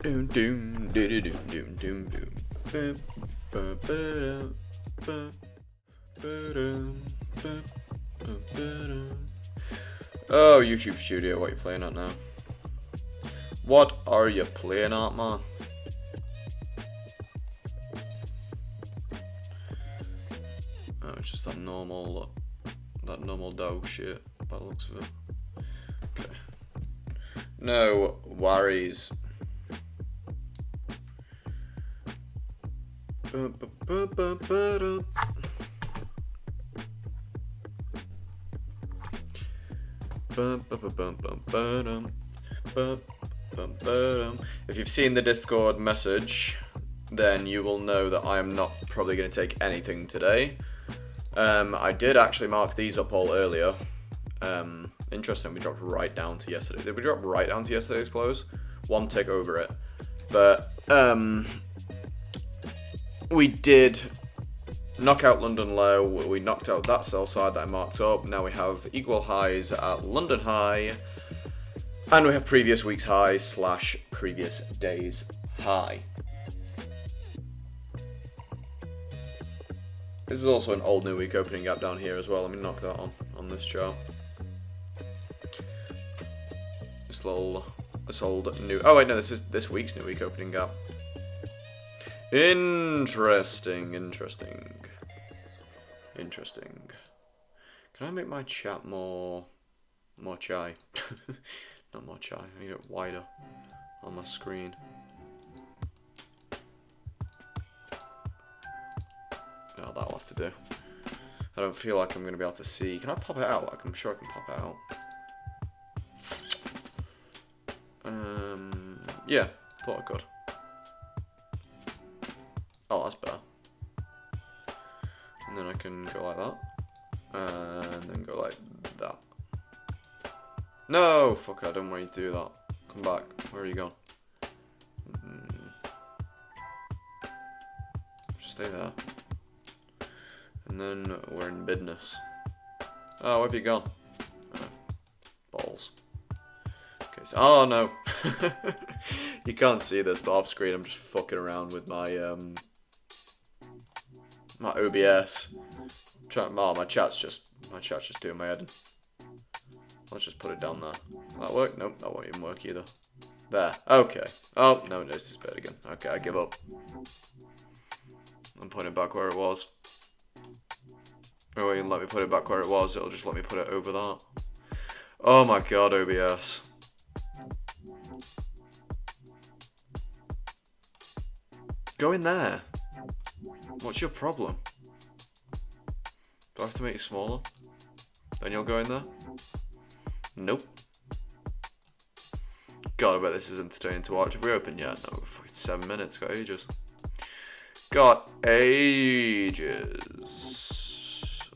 Doom doom doom doom doom doom doom. Oh, YouTube Studio, what are you playing at now? What are you playing at, man? Oh, it's just that normal dog shit by the looks of it. Okay. No worries. If you've seen the Discord message, then you will know that I am not probably going to take anything today. I did actually mark these up all earlier. Interesting, we dropped right down to yesterday. Did we drop right down to yesterday's close? One tick over it. But we did knock out London low. We knocked out that sell side that I marked up. Now we have equal highs at London high. And we have previous week's high / previous day's high. This is also an old new week opening gap down here as well. Let me knock that on this chart. This old new. Oh wait, no, this is this week's new week opening gap. Interesting. Can I make my chat more chai? Not more chai. I need it wider on my screen. No, that'll have to do. I don't feel like I'm going to be able to see. Can I pop it out? Like, I'm sure I can pop it out. Yeah, thought I could. Oh, that's better. and then I can go like that, and then go like that. No, fuck, I don't want you to do that. Come back. Where are you going? Stay there. And then we're in business. Oh, where have you gone? Oh, balls. Okay, so, oh no. You can't see this, but off screen I'm just fucking around with my my OBS. My chat's just doing my head in. Let's just put it down there. Will that work? Nope, that won't even work either. There. Okay. Oh, no, it's this bit again. Okay, I give up. I'm putting it back where it was. Oh, you let me put it back where it was, it'll just let me put it over that. Oh my god, OBS. Go in there. What's your problem? Do I have to make you smaller? Then you'll go in there? Nope. God, I bet this is entertaining to watch. Have we opened yet? No, fucking 7 minutes. Got ages. Got ages.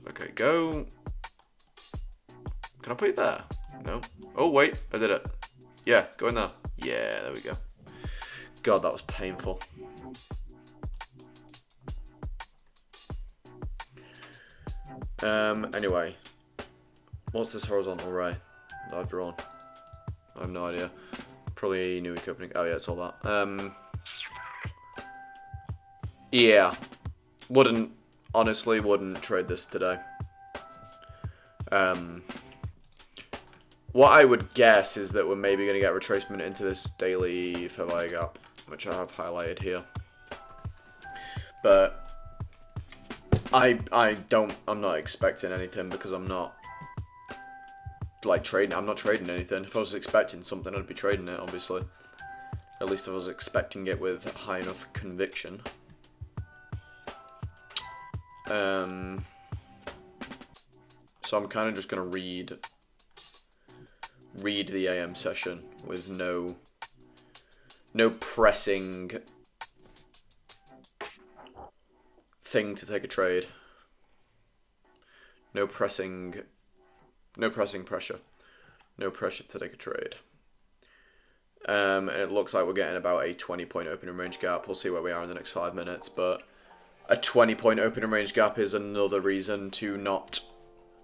Okay, go. Can I put it there? No. Oh, wait. I did it. Yeah, go in there. Yeah, there we go. God, that was painful. Anyway. What's this horizontal ray that I've drawn? I have no idea. Probably a new week opening. Oh yeah, it's all that. Yeah. Honestly wouldn't trade this today. What I would guess is that we're maybe going to get retracement into this daily fair value gap, which I have highlighted here. But I'm not expecting anything because I'm not like trading. I'm not trading anything. If I was expecting something, I'd be trading it, obviously. At least if I was expecting it with high enough conviction. So I'm kind of just gonna read the AM session with no pressing thing to take a trade. No pressing pressure. No pressure to take a trade. And it looks like we're getting about a 20-point opening range gap. We'll see where we are in the next 5 minutes, but a 20-point opening range gap is another reason to not...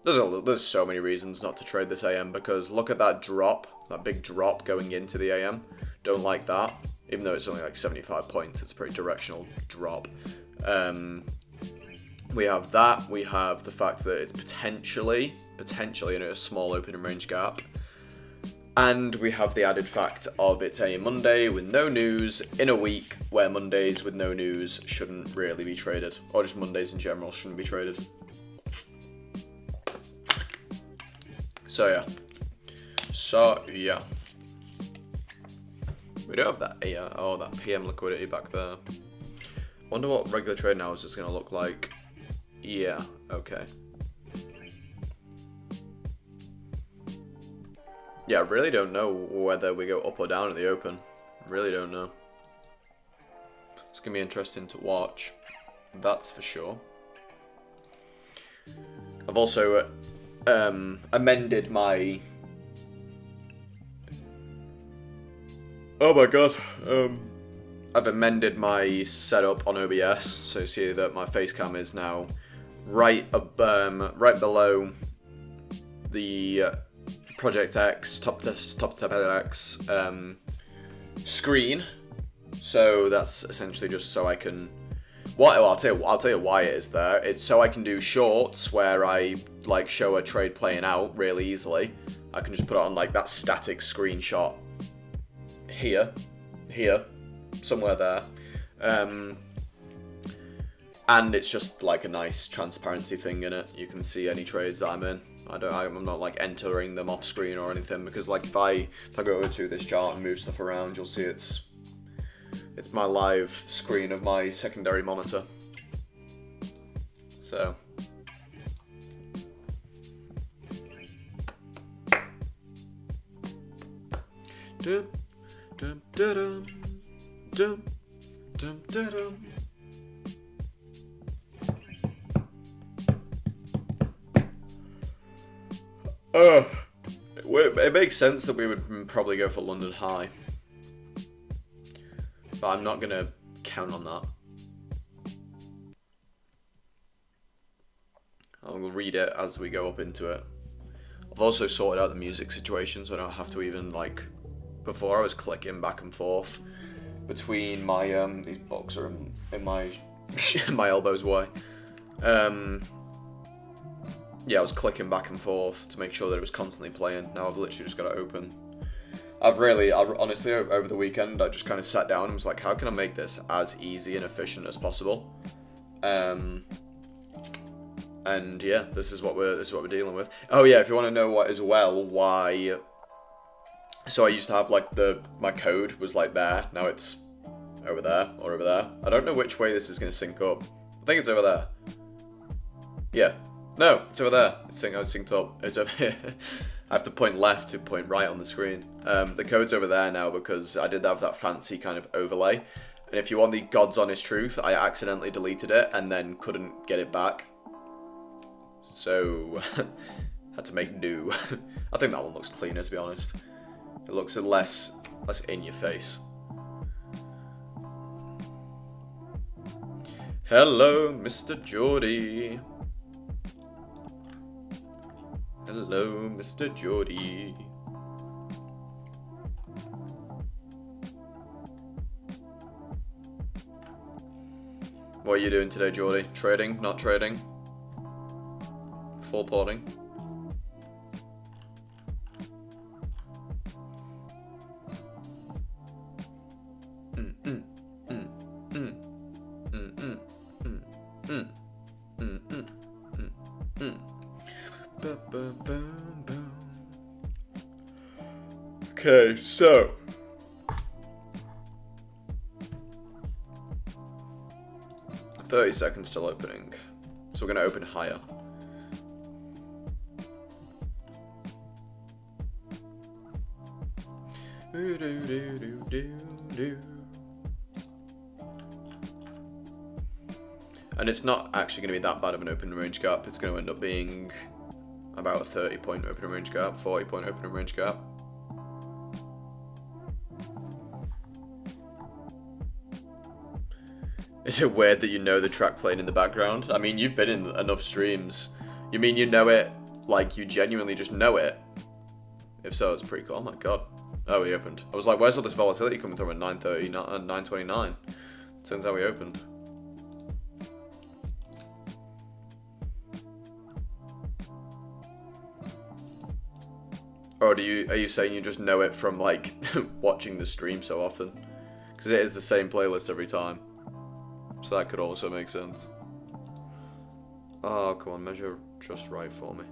There's so many reasons not to trade this AM, because look at that drop, that big drop going into the AM. Don't like that, even though it's only like 75 points. It's a pretty directional drop. We have that. We have the fact that it's potentially in a small opening range gap. And we have the added fact of it's a Monday with no news in a week where Mondays with no news shouldn't really be traded. Or just Mondays in general shouldn't be traded. So yeah. We don't have that that PM liquidity back there. Wonder what regular trading hours is going to look like. Yeah, okay. Yeah, I really don't know whether we go up or down at the open. Really don't know. It's going to be interesting to watch. That's for sure. I've also amended my... Oh my god. I've amended my setup on OBS. So you see that my face cam is now right below the Project X, TopStep X screen. So that's essentially just so I can... I'll tell you why it is there. It's so I can do shorts where I like show a trade playing out really easily. I can just put it on like that static screenshot here, somewhere there. And it's just like a nice transparency thing in it. You can see any trades that I'm in. I'm not like entering them off screen or anything, because like if I go over to this chart and move stuff around, you'll see it's my live screen of my secondary monitor. So dum dum dum dum dum dum. It makes sense that we would probably go for London High. But I'm not going to count on that. I'll read it as we go up into it. I've also sorted out the music situation, so I don't have to even, like... Before I was clicking back and forth between my, these blocks are in my, my elbow's way. Yeah, I was clicking back and forth to make sure that it was constantly playing. Now I've literally just got it open. I've honestly, over the weekend, I just kind of sat down and was like, how can I make this as easy and efficient as possible? And yeah, this is what we're dealing with. Oh yeah, if you want to know what as well, why... So I used to have like my code was like there. Now it's over there or over there. I don't know which way this is going to sync up. I think it's over there. Yeah. No, it's over there. It's synced up. It's over here. I have to point left to point right on the screen. The code's over there now because I did have that fancy kind of overlay. And if you want the God's honest truth, I accidentally deleted it and then couldn't get it back. So, had to make new. I think that one looks cleaner, to be honest. It looks less in your face. Hello, Mr. Geordie. Hello, Mr. Geordie. What are you doing today, Geordie? Trading? Not trading? Full porting? Okay, so 30 seconds till opening. So we're going to open higher. And it's not actually going to be that bad of an open range gap. It's going to end up being about a 30-point open range gap, 40-point open range gap. Is it weird that you know the track playing in the background? I mean, you've been in enough streams. You mean you know it, like you genuinely just know it? If so, it's pretty cool. Oh my god. Oh, he opened. I was like, where's all this volatility coming from at 9:30 and 9:29? Turns out we opened. Or are you saying you just know it from like watching the stream so often? Because it is the same playlist every time. So that could also make sense. Oh, come on, measure just right for me.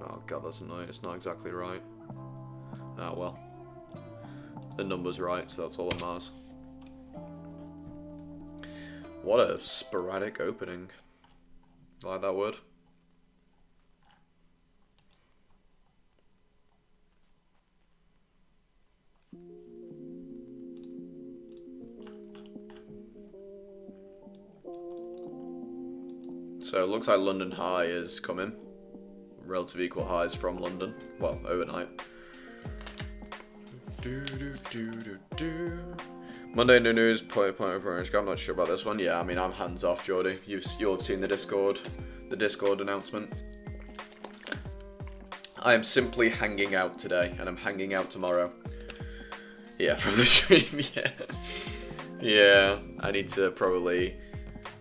Oh god, that's annoying. It's not exactly right. Ah, well. The number's right, so that's all that matters. What a sporadic opening. I like that word. So it looks like London High is coming. Relative equal highs from London. Well, overnight. Monday no news, point over range. I'm not sure about this one. Yeah, I mean, I'm hands off, Jordy. You'll have seen the Discord announcement. I am simply hanging out today, and I'm hanging out tomorrow. Yeah, from the stream, yeah. Yeah, I need to probably...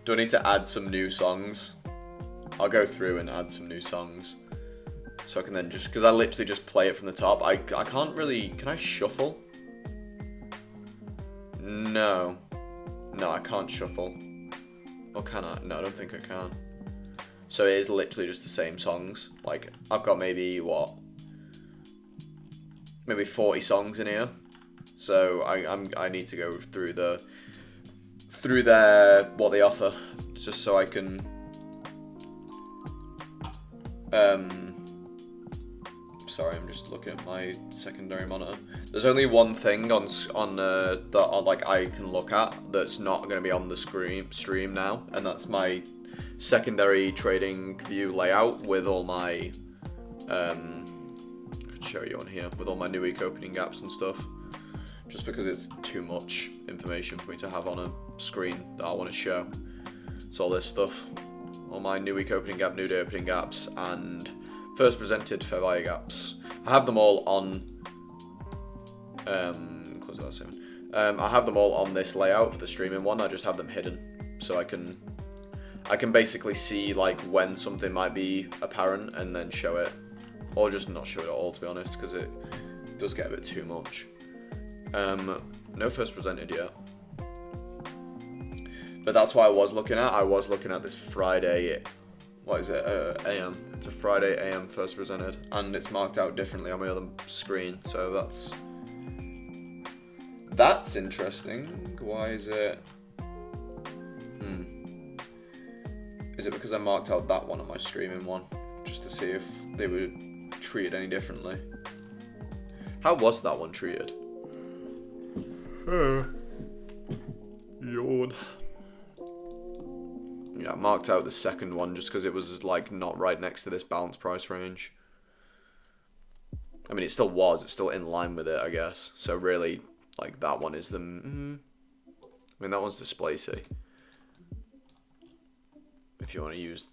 Do I need to add some new songs? I'll go through and add some new songs. So I can then just... Because I literally just play it from the top. I can't really... Can I shuffle? No. No, I can't shuffle. Or can I? No, I don't think I can. So it is literally just the same songs. Like, I've got maybe, what? Maybe 40 songs in here. So I need to go through their what they offer, just so I can sorry, I'm just looking at my secondary monitor. There's only one thing that like I can look at that's not going to be on the stream now, and that's my secondary trading view layout with all my, I can show you on here, with all my new week opening gaps and stuff, just because it's too much information for me to have on a screen that I want to show. It's all this stuff, all my new week opening gap, new day opening gaps, and first presented fair value gaps. I have them all on, close that soon. I have them all on this layout for the streaming one. I just have them hidden, so I can basically see like when something might be apparent and then show it, or just not show it at all, to be honest, because it does get a bit too much. No first presented yet, but that's what I was looking at. I was looking at this Friday, what is it, AM. It's a Friday AM first presented, and it's marked out differently on my other screen, so that's interesting. Why is it? Is it because I marked out that one on my streaming one, just to see if they were treated any differently? How was that one treated? Yawn. Yeah, I marked out the second one just because it was like not right next to this balance price range. I mean, it still was. It's still in line with it, I guess. So really, like that one is the. I mean, that one's displacy. If you want to use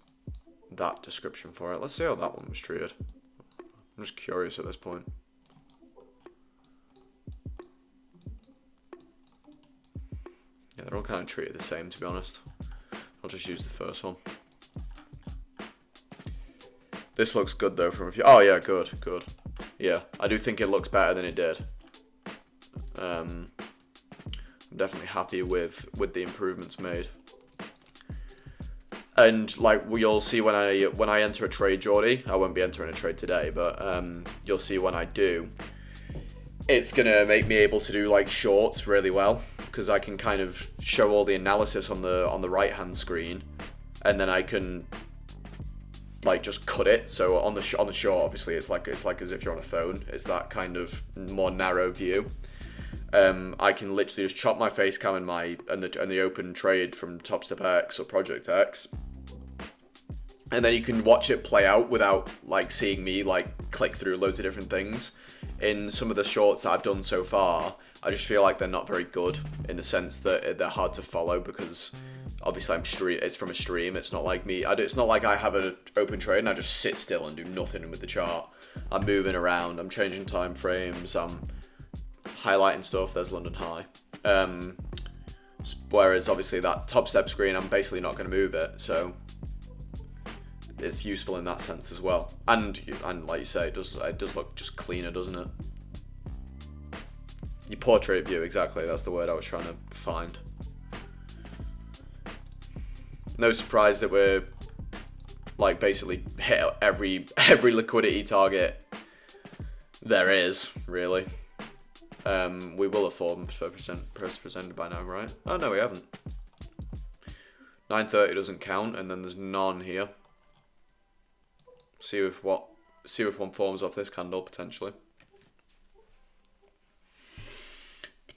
that description for it, let's see how that one was treated. I'm just curious at this point. Yeah, they're all kind of treated the same, to be honest. I'll just use the first one. This looks good though from a few. Oh yeah, good. Yeah, I do think it looks better than it did. I'm definitely happy with the improvements made. And like you'll see when I enter a trade, Geordie, I won't be entering a trade today, but you'll see when I do, it's gonna make me able to do like shorts really well, because I can kind of show all the analysis on the right hand screen, and then I can like just cut it. So on the short, obviously it's like as if you're on a phone. It's that kind of more narrow view. I can literally just chop my face cam and the open trade from TopStep X or Project X, and then you can watch it play out without like seeing me like click through loads of different things. In some of the shorts that I've done so far, I just feel like they're not very good, in the sense that they're hard to follow, because obviously it's from a stream. It's not like me. It's not like I have an open trade and I just sit still and do nothing with the chart. I'm moving around. I'm changing time frames. I'm highlighting stuff. There's London High. Whereas obviously that TopStep screen, I'm basically not going to move it, so it's useful in that sense as well. And like you say, it does look just cleaner, doesn't it? Your portrait view, exactly. That's the word I was trying to find. No surprise that we're like basically hit every liquidity target there is, really. We will have fallen first presented by now, right? Oh no, we haven't. 930 doesn't count, and then there's none here. See if one forms off this candle potentially.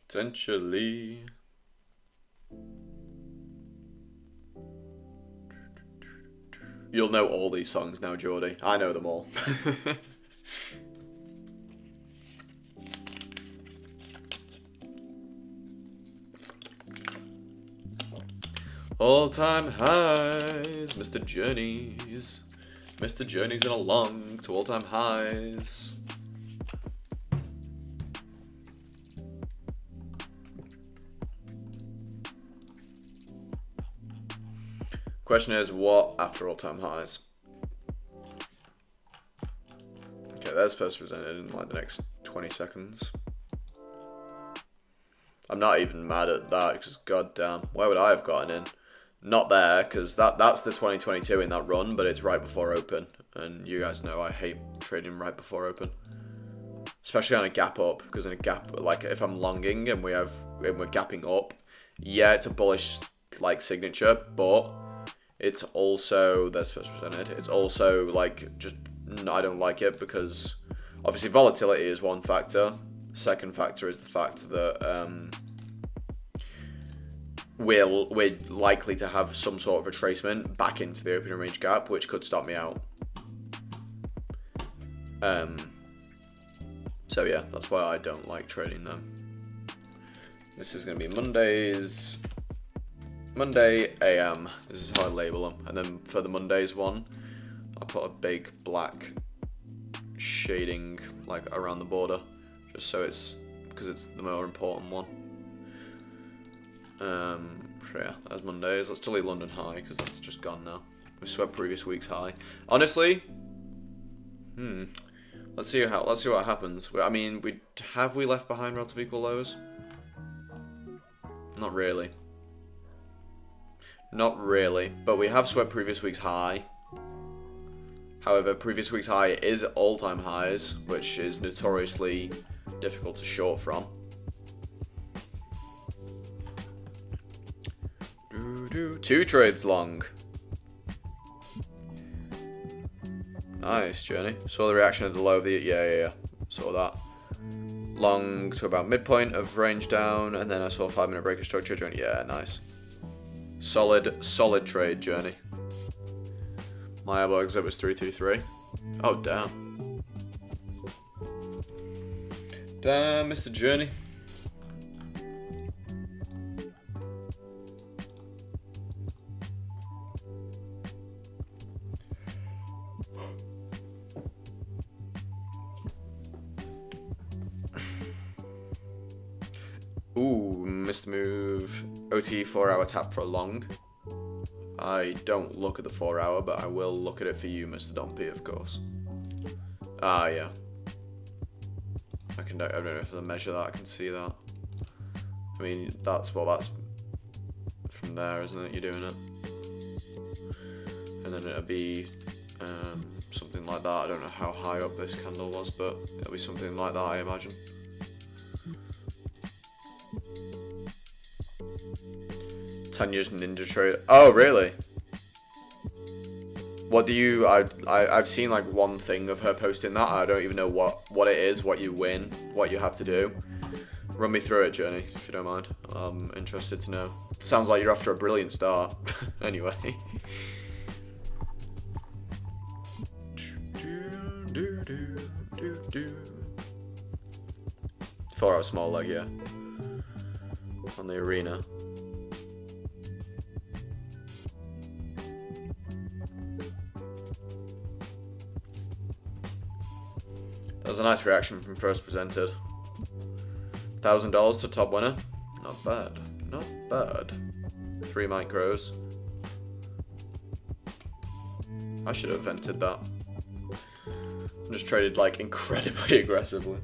Potentially. You'll know all these songs now, Geordie. I know them all. All-time highs, Mr. Journeys. Mr. Journeys in along to all-time highs. Question is, what after all-time highs? Okay, that's first presented in like the next 20 seconds. I'm not even mad at that, because goddamn, where would I have gotten in? Not there, because that's the 2022 in that run, but it's right before open, and you guys know I hate trading right before open, especially on a gap up, because in a gap, like if I'm longing and we're gapping up, yeah, it's a bullish like signature, but it's also, that's first presented, it's also like just, I don't like it, because obviously volatility is one factor. The second factor is the fact that we're likely to have some sort of retracement back into the opening range gap, which could stop me out. So yeah, that's why I don't like trading them. This is going to be Monday AM. This is how I label them. And then for the Mondays one, I'll put a big black shading like around the border, just so it's, because it's the more important one. So yeah, that's Mondays. Let's delete London High because that's just gone now. We swept previous week's high. Honestly, let's see what happens. I mean, have we left behind relative equal lows? Not really. Not really, but we have swept previous week's high. However, previous week's high is all-time highs, which is notoriously difficult to short from. 2 trades long. Nice, Journey. Saw the reaction at the low of the... Yeah. Saw that. Long to about midpoint of range down, and then I saw a 5-minute breaker structure. Journey. Yeah, nice. Solid trade, Journey. My elbow exit was 323. Oh, damn. Damn, Mr. Journey. Ooh, missed the move. OT 4-hour tap for a long. I don't look at the 4-hour, but I will look at it for you, Mr. Dompy, of course. Ah, yeah. I don't know if I measure that, I can see that. I mean, that's from there, isn't it? You're doing it. And then it'll be something like that. I don't know how high up this candle was, but it'll be something like that, I imagine. Tanya's Ninja Trade. Oh, really? What do you... I've seen like one thing of her posting that. I don't even know what it is, what you win, what you have to do. Run me through it, Journey, if you don't mind. I'm interested to know. Sounds like you're off to a brilliant start. Anyway. 4-hour small leg, yeah. On the arena. That was a nice reaction from first presented. $1,000 to top winner. Not bad. Not bad. 3 micros. I should have entered that. I just traded like incredibly aggressively.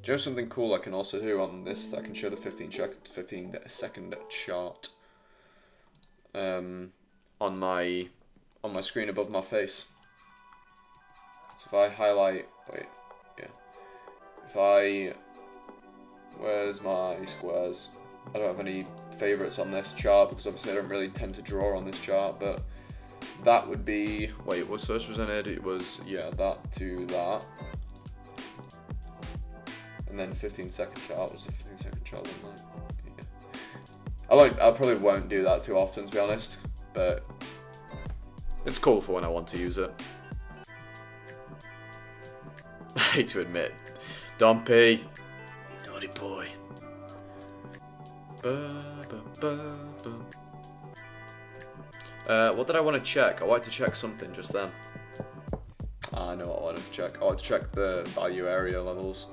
Do you know something cool I can also do on this? I can show the 15-second chart on my screen above my face. So if I highlight, where's my squares? I don't have any favorites on this chart because obviously I don't really tend to draw on this chart, but that would be, what's first presented? It was, that to that. And then 15-second chart was the 15-second chart, wasn't it? Yeah. I probably won't do that too often, to be honest, but it's cool for when I want to use it. I hate to admit, Dompy, naughty boy. What did I want to check? I wanted to check something just then. I know what I wanted to check. I wanted to check the value area levels.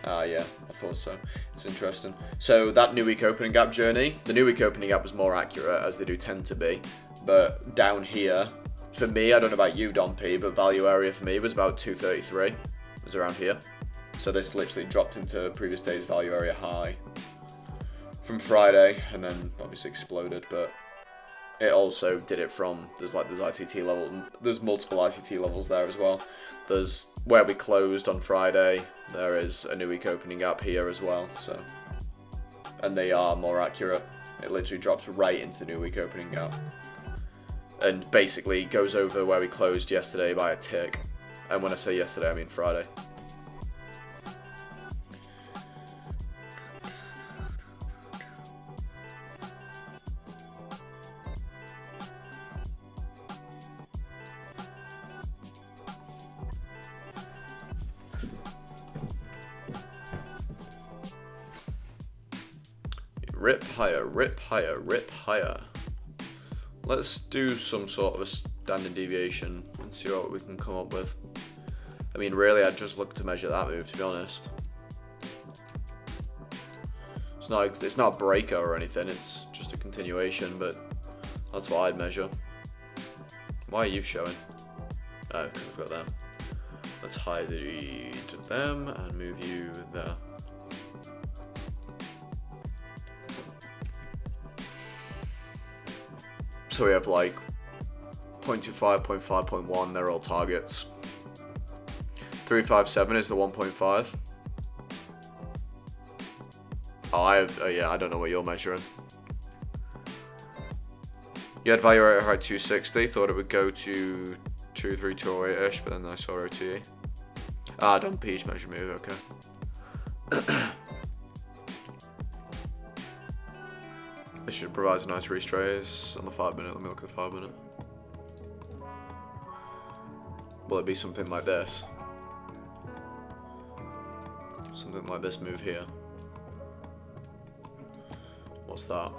Yeah, I thought so. It's interesting. So that new week opening gap journey, the new week opening gap was more accurate, as they do tend to be. But down here, for me, I don't know about you, Dompy, but value area for me was about 233. It was around here. So this literally dropped into previous day's value area high from Friday, and then obviously exploded. But it also did it from, there's ICT level, there's multiple ICT levels there as well. There's where we closed on Friday, there is a new week opening gap here as well, so, and they are more accurate. It literally drops right into the new week opening gap, and basically goes over where we closed yesterday by a tick, and when I say yesterday I mean Friday. rip higher, rip higher, rip higher. Let's do some sort of a standard deviation and see what we can come up with. I mean, really, I'd just look to measure that move, to be honest. It's not a breaker or anything, it's just a continuation, but that's what I'd measure. Why are you showing? Oh, because I've got them. Let's hide them and move you there. So we have like 0.25, 0.5, 0.1, they're all targets. 357 is the 1.5. Oh, yeah, I don't know what you're measuring. You had value rate at 260, thought it would go to 23208-ish, but then I saw OTE. Ah, done Peach measure move, okay. This should provide a nice retrace on the 5 minute. Let me look at the 5 minute. Will it be something like this? Something like this move here. What's that?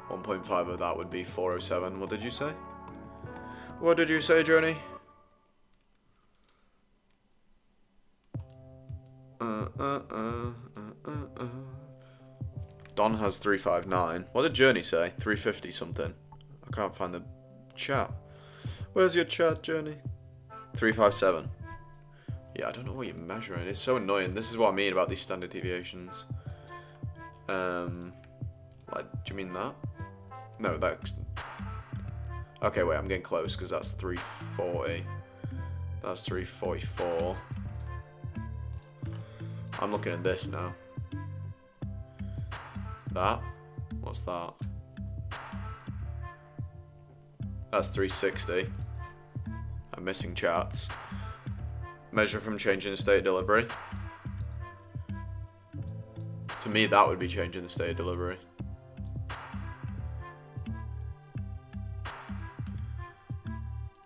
1.5 of that would be 407. What did you say? What did you say, Journey? Don has 359. What did Journey say? 350 something. I can't find the chat. Where's your chat, Journey? 357. Yeah, I don't know what you're measuring. It's so annoying. This is what I mean about these standard deviations. Like, do you mean that? No, that's... Okay, wait, I'm getting close because that's 340. That's 344. I'm looking at this now. That? What's that? That's 360. I'm missing charts. Measure from changing the state of delivery. To me, that would be changing the state of delivery.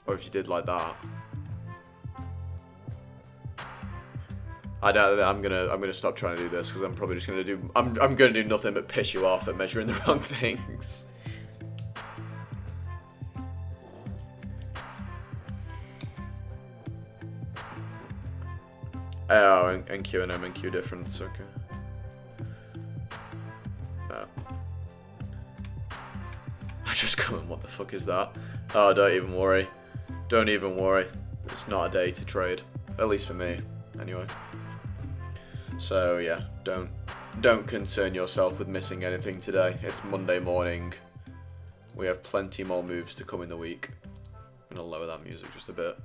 Or if you did like that. I'm gonna stop trying to do this because I'm probably just gonna do I'm gonna do nothing but piss you off at measuring the wrong things. Oh, and Q and M and Q difference, okay. Oh. I just come, what the fuck is that? Oh, don't even worry. Don't even worry. It's not a day to trade. At least for me, anyway. So yeah, don't concern yourself with missing anything today. It's Monday morning. We have plenty more moves to come in the week. I'm gonna lower that music just a bit.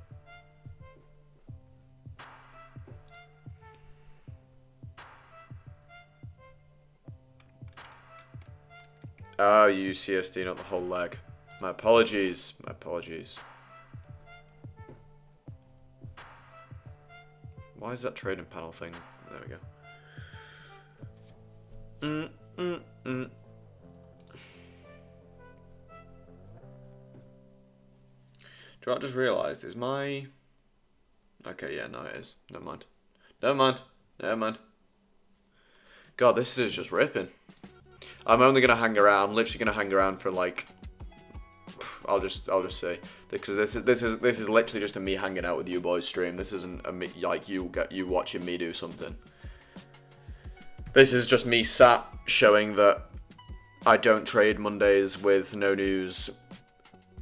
Oh, you use CSD, not the whole leg. My apologies. My apologies. Why is that trading panel thing? There we go. Do you know what I just realised? Is my... Okay, yeah, no it is. Never mind. Never mind. Never mind. God, this is just ripping. I'm only gonna hang around. I'm literally gonna hang around for like... I'll just say because this is literally just a me hanging out with you boys stream. This isn't a me, like you watching me do something. This is just me sat showing that I don't trade Mondays with no news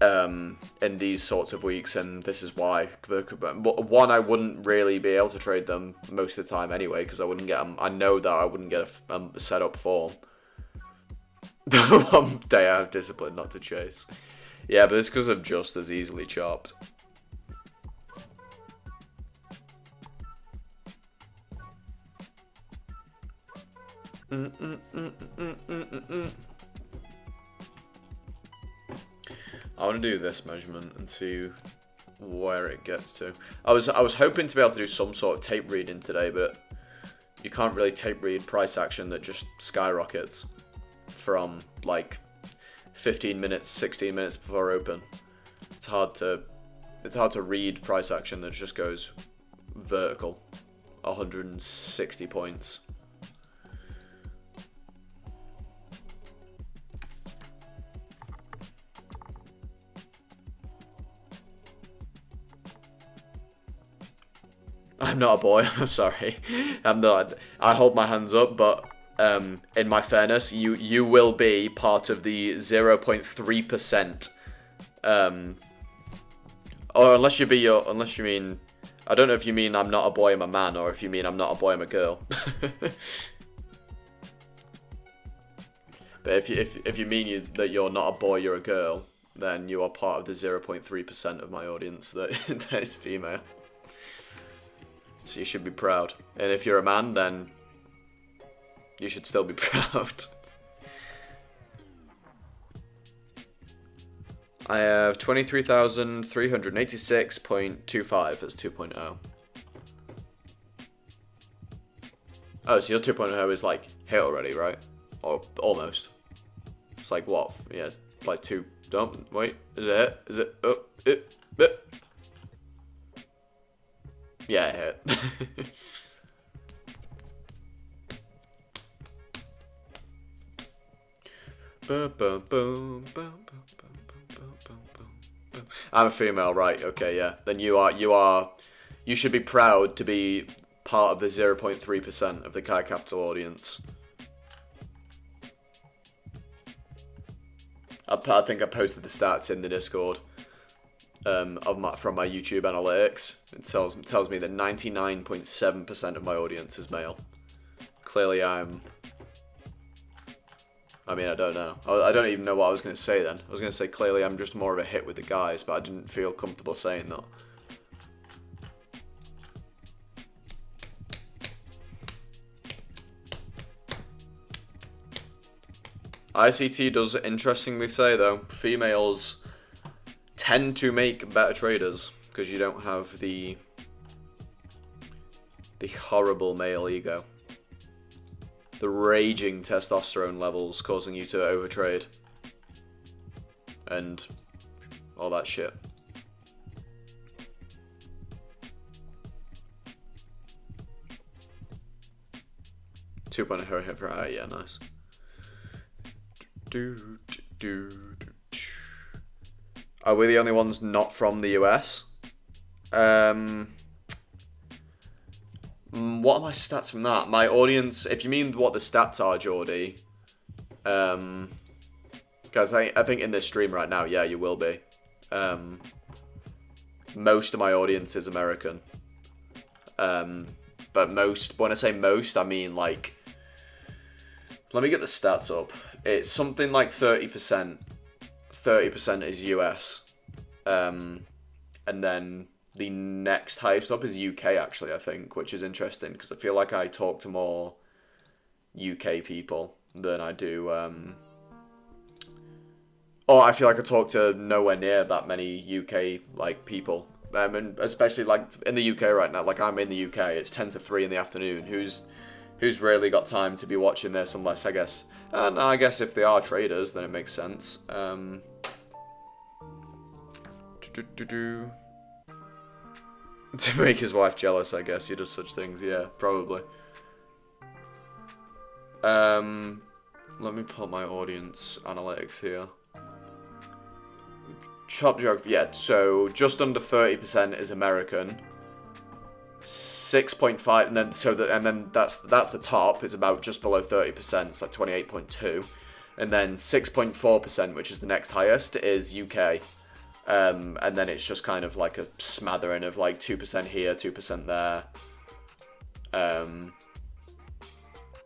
in these sorts of weeks, and this is why. One, I wouldn't really be able to trade them most of the time anyway because I wouldn't get them. I know that I wouldn't get a set up form. One day I have discipline not to chase. Yeah, but it's because I'm just as easily chopped. I want to do this measurement and see where it gets to. I was hoping to be able to do some sort of tape reading today, but you can't really tape read price action that just skyrockets from like 15 minutes, 16 minutes before open. It's hard to read price action that just goes vertical, 160 points. I'm not a boy. I'm sorry. I'm not. I hold my hands up, but in my fairness, you will be part of the 0.3%. Or unless you mean, I don't know if you mean I'm not a boy, I'm a man, or if you mean I'm not a boy, I'm a girl. But if you mean that you're not a boy, you're a girl, then you are part of the 0.3% of my audience that is female. So you should be proud. And if you're a man, then you should still be proud. I have 23,386.25 as 2.0. Oh, so your 2.0 is like hit already, right? Or almost. It's like what? Yeah, it's like 2. Don't wait. Is it hit? Is it? Oh, it. Yeah, it hit. I'm a female, right? Okay, yeah. Then you should be proud to be part of the 0.3% of the Kai Capital audience. I think I posted the stats in the Discord from my YouTube analytics. It tells me that 99.7% of my audience is male. Clearly, I mean, I don't know. I don't even know what I was going to say then. I was going to say clearly I'm just more of a hit with the guys, but I didn't feel comfortable saying that. ICT does interestingly say, though, females tend to make better traders because you don't have the horrible male ego. The raging testosterone levels causing you to overtrade. And all that shit. Two point hit for yeah, nice. Are we the only ones not from the US? What are my stats from that? My audience, if you mean what the stats are, Geordie, because I think in this stream right now, yeah, you will be. Most of my audience is American. But when I say most, I mean like, let me get the stats up. It's something like 30%. 30% is US. And then the next highest up is UK, actually, I think, which is interesting because I feel like I talk to more UK people than I do. Or I feel like I talk to nowhere near that many UK like people. And especially like in the UK right now, like I'm in the UK, it's 10 to 3 in the afternoon. Who's really got time to be watching this unless, I guess, and I guess if they are traders, then it makes sense. To make his wife jealous, I guess he does such things. Yeah, probably. Let me pull up my audience analytics here. Top geography, yeah. So just under 30% is American. 6.5, and then that's the top. It's about just below 30%. It's like 28.2, and then 6.4%, which is the next highest, is UK. And then it's just kind of like a smattering of like 2% here, 2% there.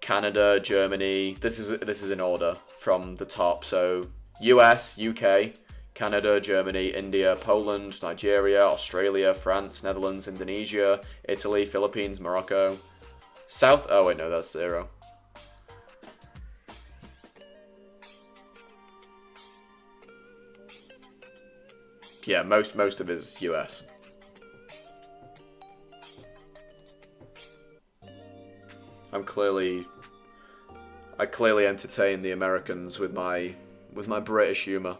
Canada, Germany. This is in order from the top. So US, UK, Canada, Germany, India, Poland, Nigeria, Australia, France, Netherlands, Indonesia, Italy, Philippines, Morocco. South. Oh wait, no, that's 0. Yeah, most of it is US. I clearly entertain the Americans with my British humor.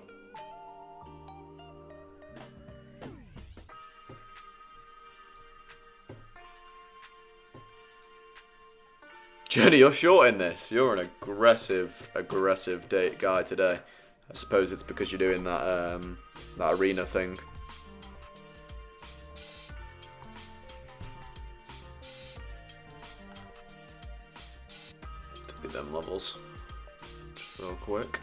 Jenny, you're short in this. You're an aggressive guy today. I suppose it's because you're doing that arena thing. Be them levels. Just real quick.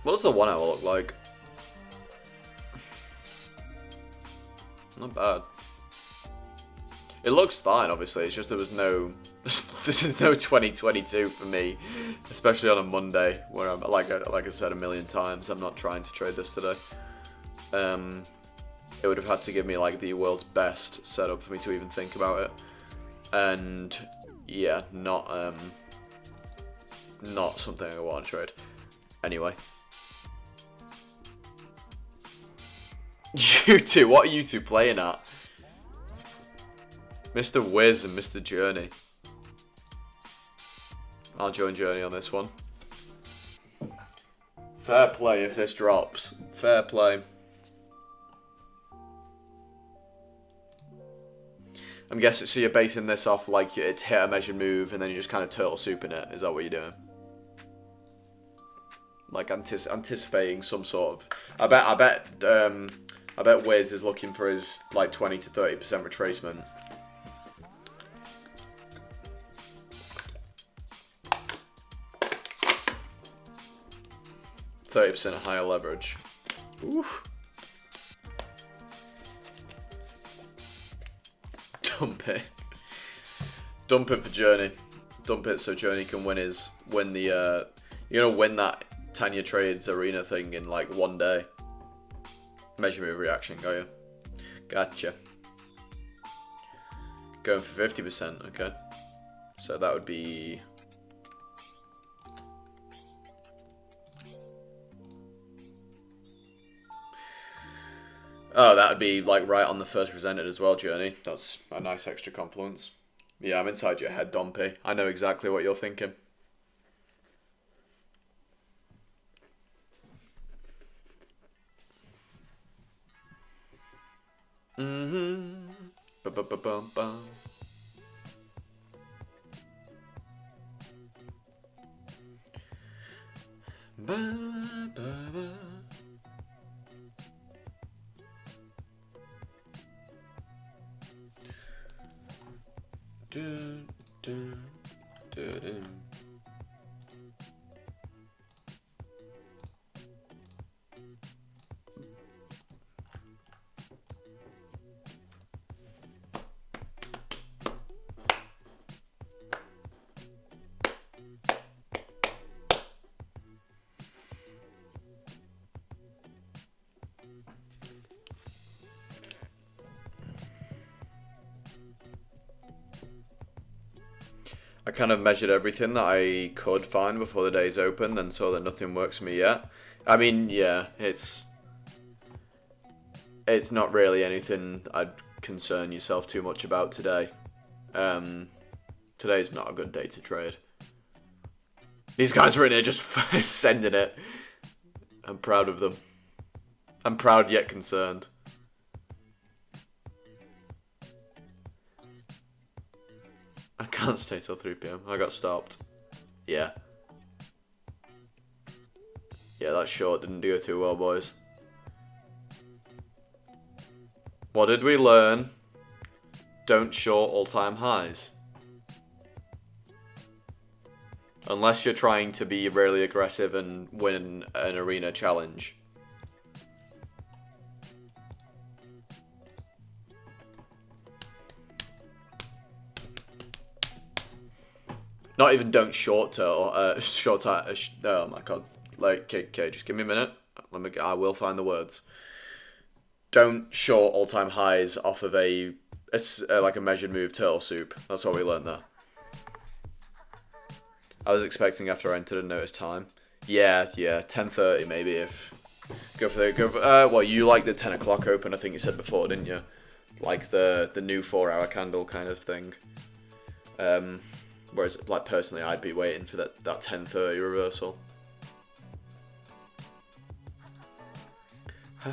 What does the 1 hour look like? Not bad. It looks fine, obviously. It's just there was no. This is no 2022 for me, especially on a Monday where I'm like I said a million times. I'm not trying to trade this today. It would have had to give me like the world's best setup for me to even think about it, and yeah, not something I want to trade. Anyway, you two, what are you two playing at? Mr. Wiz and Mr. Journey. I'll join Journey on this one. Fair play if this drops. Fair play. I'm guessing, so you're basing this off like it's hit a measured move and then you're just kind of turtle souping it. Is that what you're doing? Like anticipating some sort of... I bet Wiz is looking for his like 20 to 30% retracement. %30 higher leverage. Oof. Dump it. Dump it for Journey. Dump it so Journey can win the you're gonna win that Tanya Trades arena thing in like 1 day. Measure move reaction, got you. Gotcha. Going for 50%, okay. So that would be... Oh, that would be like right on the first presented as well, Journey. That's a nice extra confluence. Yeah, I'm inside your head, Dompy. I know exactly what you're thinking. Ba-ba-ba-bum-bum. Ba-ba-ba. Dun, dun, dun, dun. I kind of measured everything that I could find before the day's open, and saw that nothing works for me yet. I mean, yeah, it's not really anything I'd concern yourself too much about today. Today's not a good day to trade. These guys were in here just sending it. I'm proud of them. I'm proud yet concerned. I can't stay till 3 PM. I got stopped. Yeah. Yeah, that short didn't go too well, boys. What did we learn? Don't short all-time highs. Unless you're trying to be really aggressive and win an arena challenge. Not even don't short turtle, oh my god. Like, okay, just give me a minute. I will find the words. Don't short all-time highs off of like a measured move turtle soup. That's what we learned there. I was expecting after I entered a notice time. Yeah, 10:30 maybe if... Go for well, you like the 10 o'clock open, I think you said before, didn't you? Like the new 4-hour candle kind of thing. Whereas, like, personally, I'd be waiting for that 10:30 reversal. I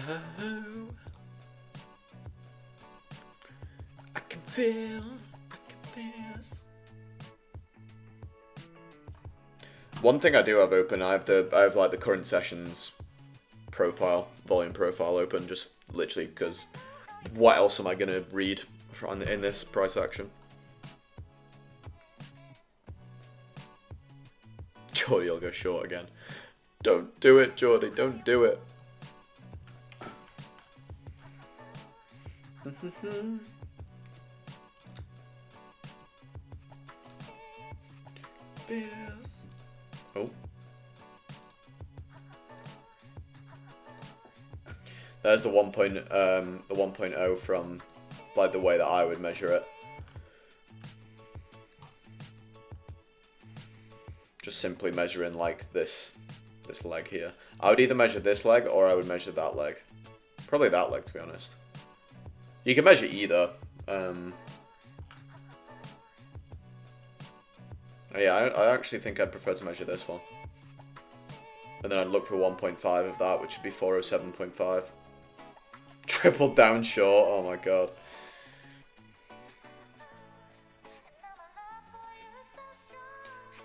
can feel. One thing I do have open, I have like the current sessions profile, volume profile open, just literally because what else am I gonna read in this price action? Geordie will go short again. Don't do it, Geordie. Don't do it. Oh. There's the 1.0 from like the way that I would measure it. Just simply measuring like this leg here. I would either measure this leg or I would measure that leg. Probably that leg, to be honest. You can measure either. Yeah, I actually think I'd prefer to measure this one. And then I'd look for 1.5 of that, which would be 407.5. Triple down short, oh my god.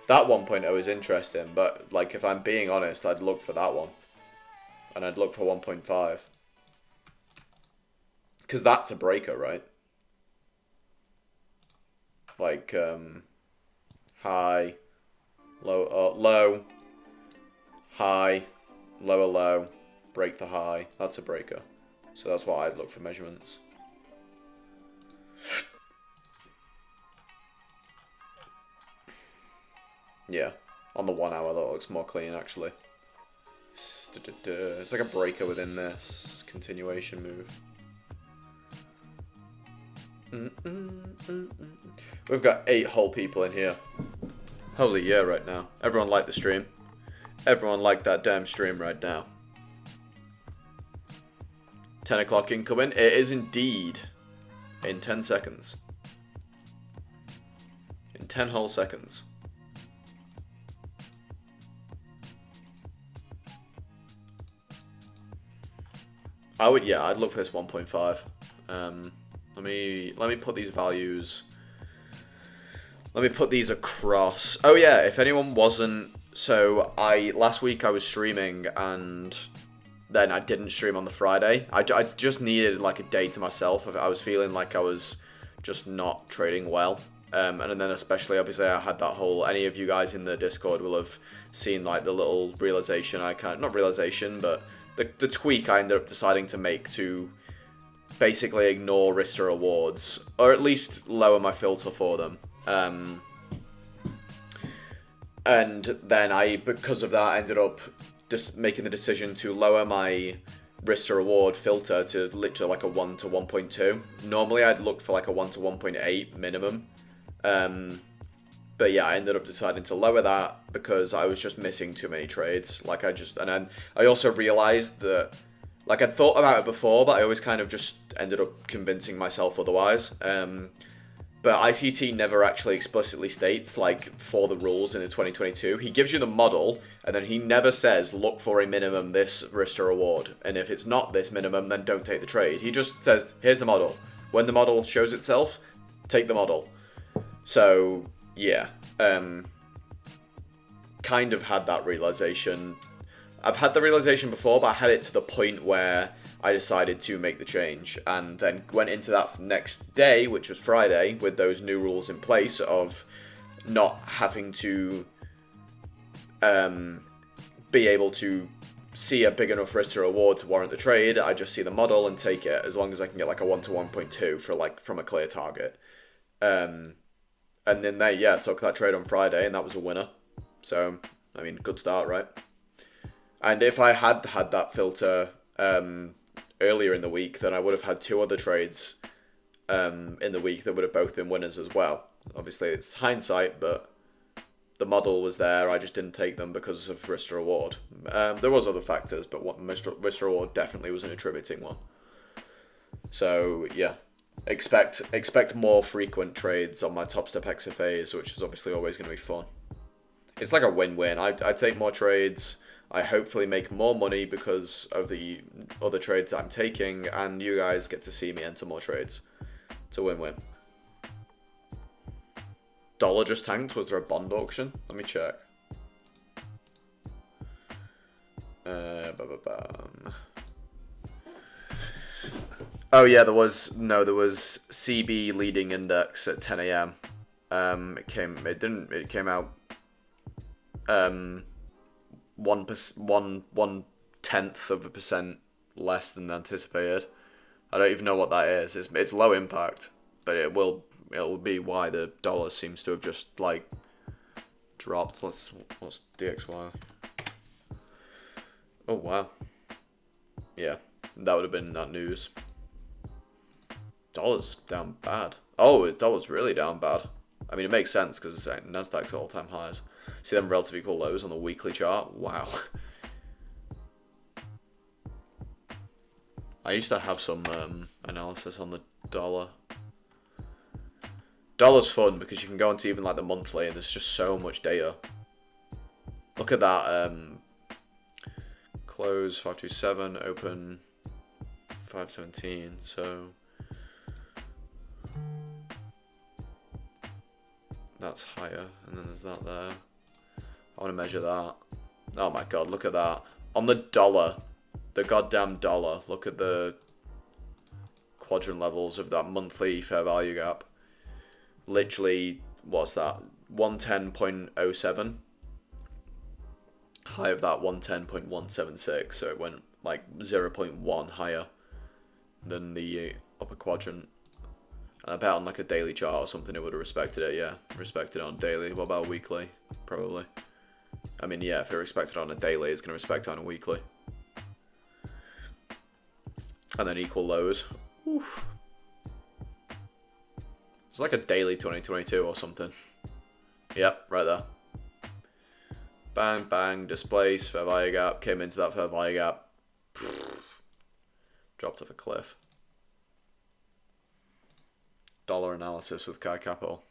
That 1.0 is interesting, but like if I'm being honest, I'd look for that one. And I'd look for 1.5. Because that's a breaker, right? Like, high, low, low, high, lower low, break the high. That's a breaker. So that's what I'd look for measurements. Yeah, on the 1 hour that looks more clean actually. It's like a breaker within this continuation move. We've got 8 whole people in here. Holy yeah right now. Everyone like the stream. Everyone like that damn stream right now. 10 o'clock incoming. It is indeed in 10 seconds. In 10 whole seconds. I would, yeah, I'd look for this 1.5. Let me put these values. Let me put these across. Oh yeah, if anyone wasn't, so last week I was streaming and then I didn't stream on the Friday. I just needed like a day to myself. I was feeling like I was just not trading well. And then especially obviously I had that whole, any of you guys in the Discord will have seen like the little realization not realization, but the tweak I ended up deciding to make to basically ignore Rista rewards, or at least lower my filter for them. And then because of that, I ended up just making the decision to lower my Rista reward filter to literally like a 1 to 1.2. Normally I'd look for like a 1 to 1.8 minimum. But yeah, I ended up deciding to lower that because I was just missing too many trades. And then I also realized that, like, I'd thought about it before, but I always kind of just ended up convincing myself otherwise. But ICT never actually explicitly states, like, for the rules in the 2022. He gives you the model, and then he never says, look for a minimum this Rista reward. And if it's not this minimum, then don't take the trade. He just says, here's the model. When the model shows itself, take the model. So, yeah. Kind of had that realization. I've had the realization before, but I had it to the point where I decided to make the change, and then went into that next day, which was Friday, with those new rules in place of not having to be able to see a big enough risk to reward to warrant the trade. I just see the model and take it, as long as I can get like a 1 to 1.2 for like from a clear target. And then they took that trade on Friday, and that was a winner. So I mean, good start, right? And if I had that filter earlier in the week, then I would have had 2 other trades in the week that would have both been winners as well. Obviously, it's hindsight, but the model was there. I just didn't take them because of risk to reward. There was other factors, but risk to reward definitely was an attributing one. So yeah, expect more frequent trades on my TopStep XFAs, which is obviously always going to be fun. It's like a win-win. I take more trades. I hopefully make more money because of the other trades that I'm taking, and you guys get to see me enter more trades. It's a win-win. Dollar just tanked. Was there a bond auction? Let me check. Oh yeah, there was CB leading index at 10 a.m. It came out 1/10% less than anticipated. I don't even know what that is. It's low impact, but it'll be why the dollar seems to have just like dropped. What's DXY? Oh wow. Yeah, that would have been that news. Dollar's down bad. Oh, dollar's really down bad. I mean, it makes sense because Nasdaq's at all-time highs. See them relative equal lows on the weekly chart? Wow. I used to have some analysis on the dollar. Dollar's fun because you can go into even like the monthly and there's just so much data. Look at that. Close 527, open 517. So that's higher, and then there's that there. I want to measure that. Oh my god, look at that. On the dollar, the goddamn dollar, look at the quadrant levels of that monthly fair value gap. Literally, what's that? 110.07. High of that 110.176, so it went like 0.1 higher than the upper quadrant. And I bet on like a daily chart or something it would have respected it, yeah. Respected it on daily. What about weekly? Probably. I mean, yeah, if it respected it on a daily, it's going to respect it on a weekly. And then equal lows. Oof. It's like a daily 2022 or something. Yep, right there. Bang, bang, displace, fair value gap, came into that fair value gap. Dropped off a cliff. Dollar analysis with Kai Capital.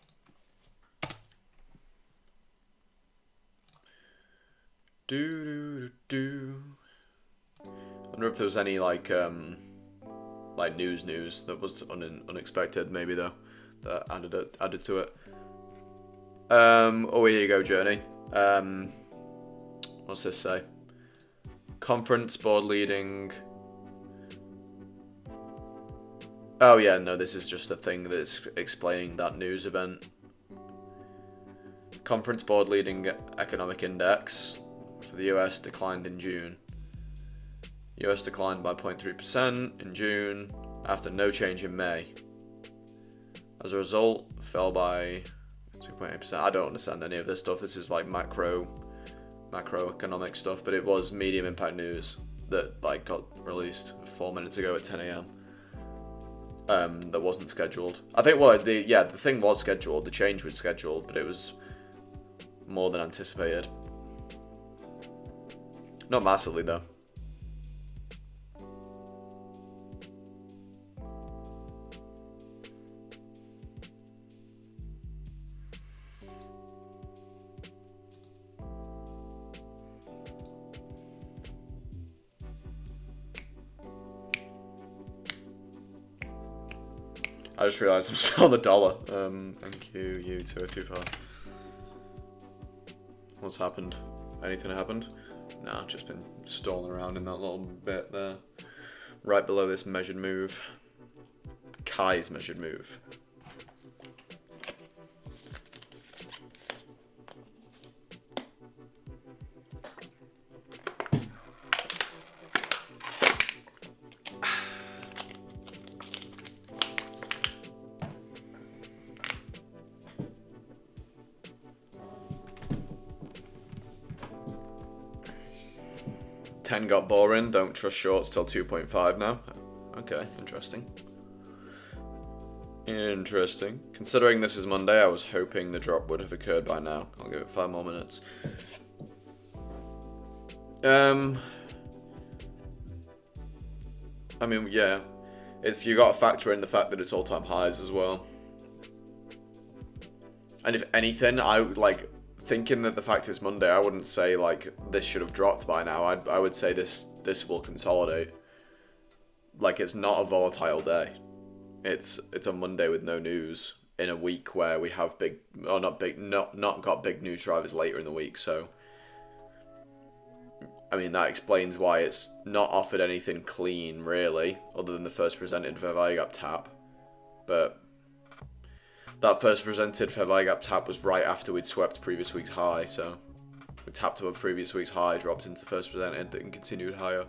I wonder if there was any like news that was unexpected maybe though that added to it. Oh, here you go, Journey. What's this say? Conference board leading. Oh yeah, no, this is just a thing that's explaining that news event. Conference board leading economic index for the US declined in June. US declined by 0.3% in June after no change in May. As a result, fell by 2.8%. I don't understand any of this stuff. This is like macroeconomic stuff, but it was medium impact news that like got released 4 minutes ago at 10 a.m. That wasn't scheduled. I think the thing was scheduled, the change was scheduled, but it was more than anticipated. Not massively though. I just realised I'm still on the dollar. Thank you, U2025. What's happened? Anything happened? Nah, just been stalling around in that little bit there. Right below this measured move. Kai's measured move. Got boring. Don't trust shorts till 2.5 now. Okay, interesting. Interesting. Considering this is Monday, I was hoping the drop would have occurred by now. I'll give it 5 more minutes. I mean, yeah. You got to factor in the fact that it's all-time highs as well. And if anything, I would like thinking that the fact it's Monday, I wouldn't say like this should have dropped by now. I would say this will consolidate. Like it's not a volatile day. It's a Monday with no news in a week where we have not got big news drivers later in the week. So I mean that explains why it's not offered anything clean really, other than the first presented fair value gap tap. But that first presented fair value gap tap was right after we'd swept previous week's high, so We tapped above previous week's high, dropped into the first presented, and continued higher.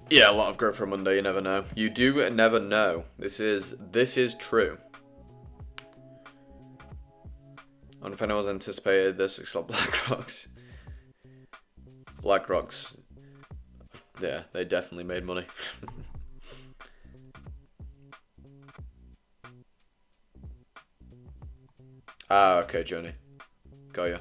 Yeah, a lot of growth for a Monday, you never know. You do never know. This is true. I don't know if anyone's anticipated this except BlackRock's. BlackRock's, yeah, they definitely made money. Ah, okay, Johnny. Got ya.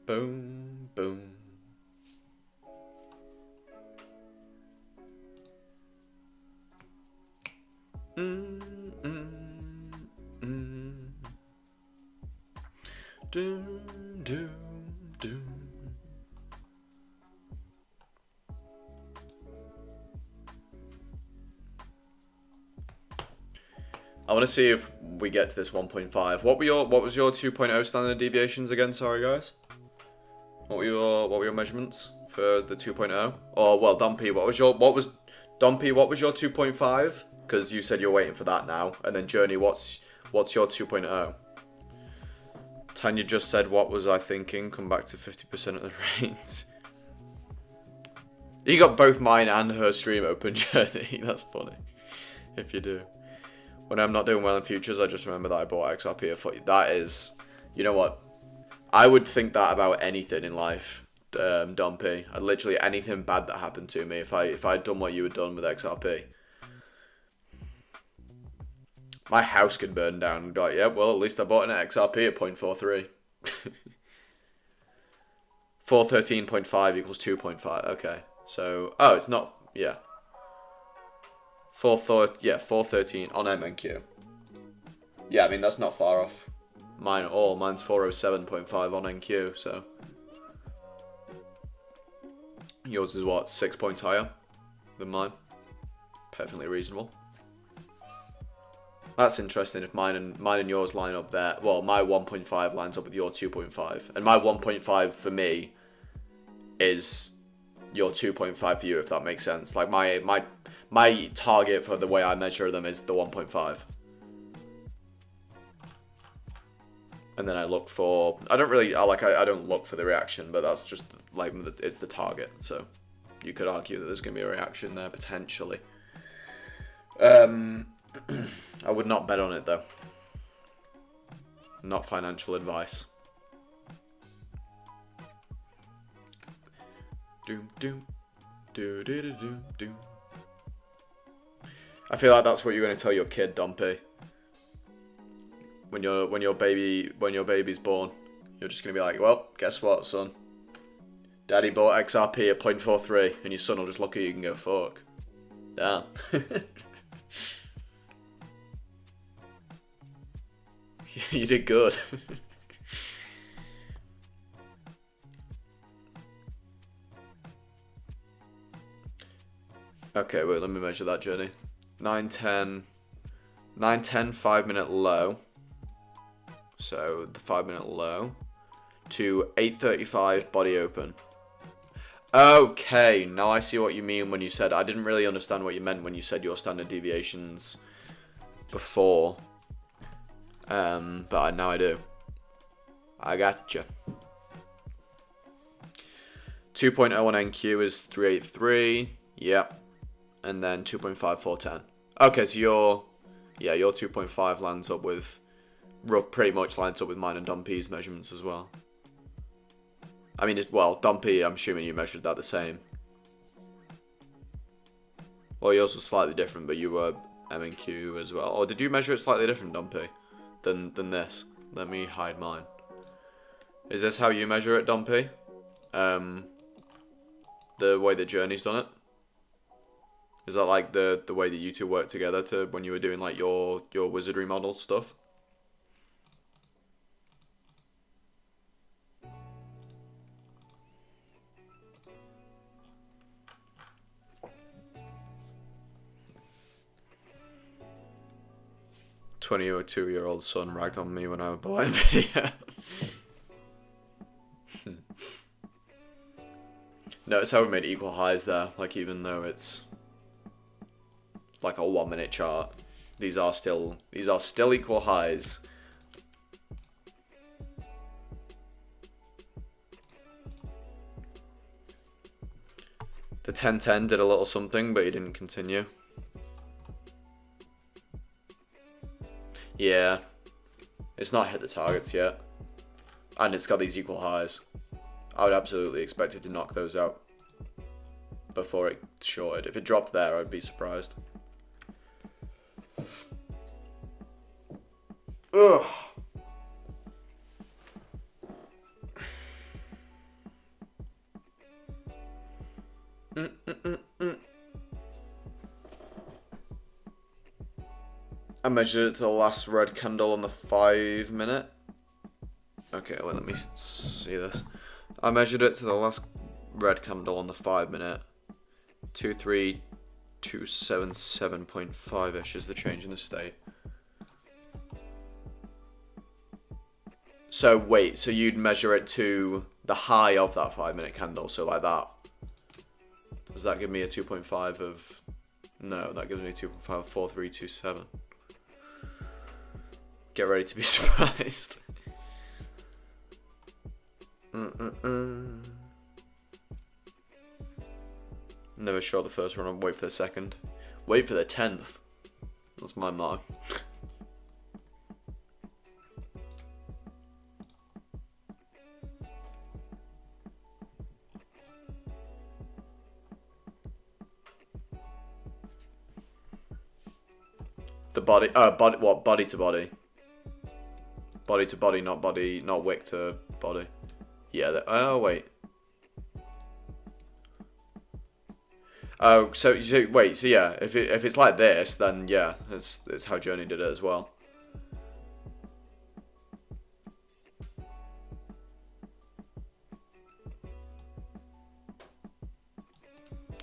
Boom, boom. Doom, doom, doom. I want to see if we get to this 1.5. What was your 2.0 standard deviations again? Sorry, guys. What were your measurements for the 2.0? Or well, Dumpy, what was your 2.5? Because you said you're waiting for that now. And then Journey, what's your 2.0? Tanya just said, what was I thinking? Come back to 50% of the rates. You got both mine and her stream open, Journey. That's funny. If you do. When I'm not doing well in futures, I just remember that I bought XRP. That is, you know what? I would think that about anything in life, Dumpy. Literally anything bad that happened to me. If I'd done what you had done with XRP, my house could burn down. And be like, yeah, well, at least I bought an XRP at 0.43. 413.5 equals 2.5. Okay, so it's not. Yeah. 413 on MNQ. Yeah, I mean that's not far off. Mine at all. Mine's 407.5 on NQ, so yours is what, 6 points higher than mine. Perfectly reasonable. That's interesting. If mine and yours line up there, well, my 1.5 lines up with your 2.5, and my 1.5 for me is your 2.5 for you, if that makes sense. Like my target for the way I measure them is the 1.5. And then I look for, I don't look for the reaction, but that's just like, it's the target. So you could argue that there's going to be a reaction there potentially. I would not bet on it though. Not financial advice. Doom, doom, doo, doo, doo, doo, doo. I feel like that's what you're going to tell your kid, Dumpy. When your baby's born, you're just going to be like, well, guess what, son? Daddy bought XRP at 0.43, and your son will just look at you and go, fuck. Damn. You did good. Okay, wait, let me measure that journey. 9:10, 5-minute low. So the 5-minute low to 8:35 body open. Okay, now I see what you mean when you said, I didn't really understand what you meant when you said your standard deviations before. But now I do. I gotcha. 2.0 on NQ is 383. Yep. And then 2.5, 410. Okay, so your 2.5 lands up with, pretty much lines up with mine and Dumpy's measurements as well. I mean, Dumpy, I'm assuming you measured that the same. Well, yours was slightly different, but you were M&Q as well. Or did you measure it slightly different, Dumpy, than this? Let me hide mine. Is this how you measure it, Dumpy? The way the Journey's done it? Is that like the way that you two worked together to when you were doing like your wizardry model stuff? Two-year-old son ragged on me when I was bought Nvidia. Notice how we made equal highs there, like even though it's like a 1 minute chart. These are still equal highs. The 10-10 did a little something, but he didn't continue. Yeah, it's not hit the targets yet, and it's got these equal highs. I would absolutely expect it to knock those out before it shorted. If it dropped there, I'd be surprised. Ugh. I measured it to the last red candle on the 5 minute. Okay, well, let me see this. I measured it to the last red candle on the 5 minute. 23277.5-ish is the change in the state. So wait, so you'd measure it to the high of that 5 minute candle, so like that. Does that give me a 2.5 of... No, that gives me 2.5 of 4327. Get ready to be surprised. Never short the first run and wait for the second. Wait for the 10th. That's my mark. The body, what? Body to body. Body to body, not wick to body. Yeah, oh wait. Oh, so wait, so yeah, if it's like this, then yeah, it's how Journey did it as well.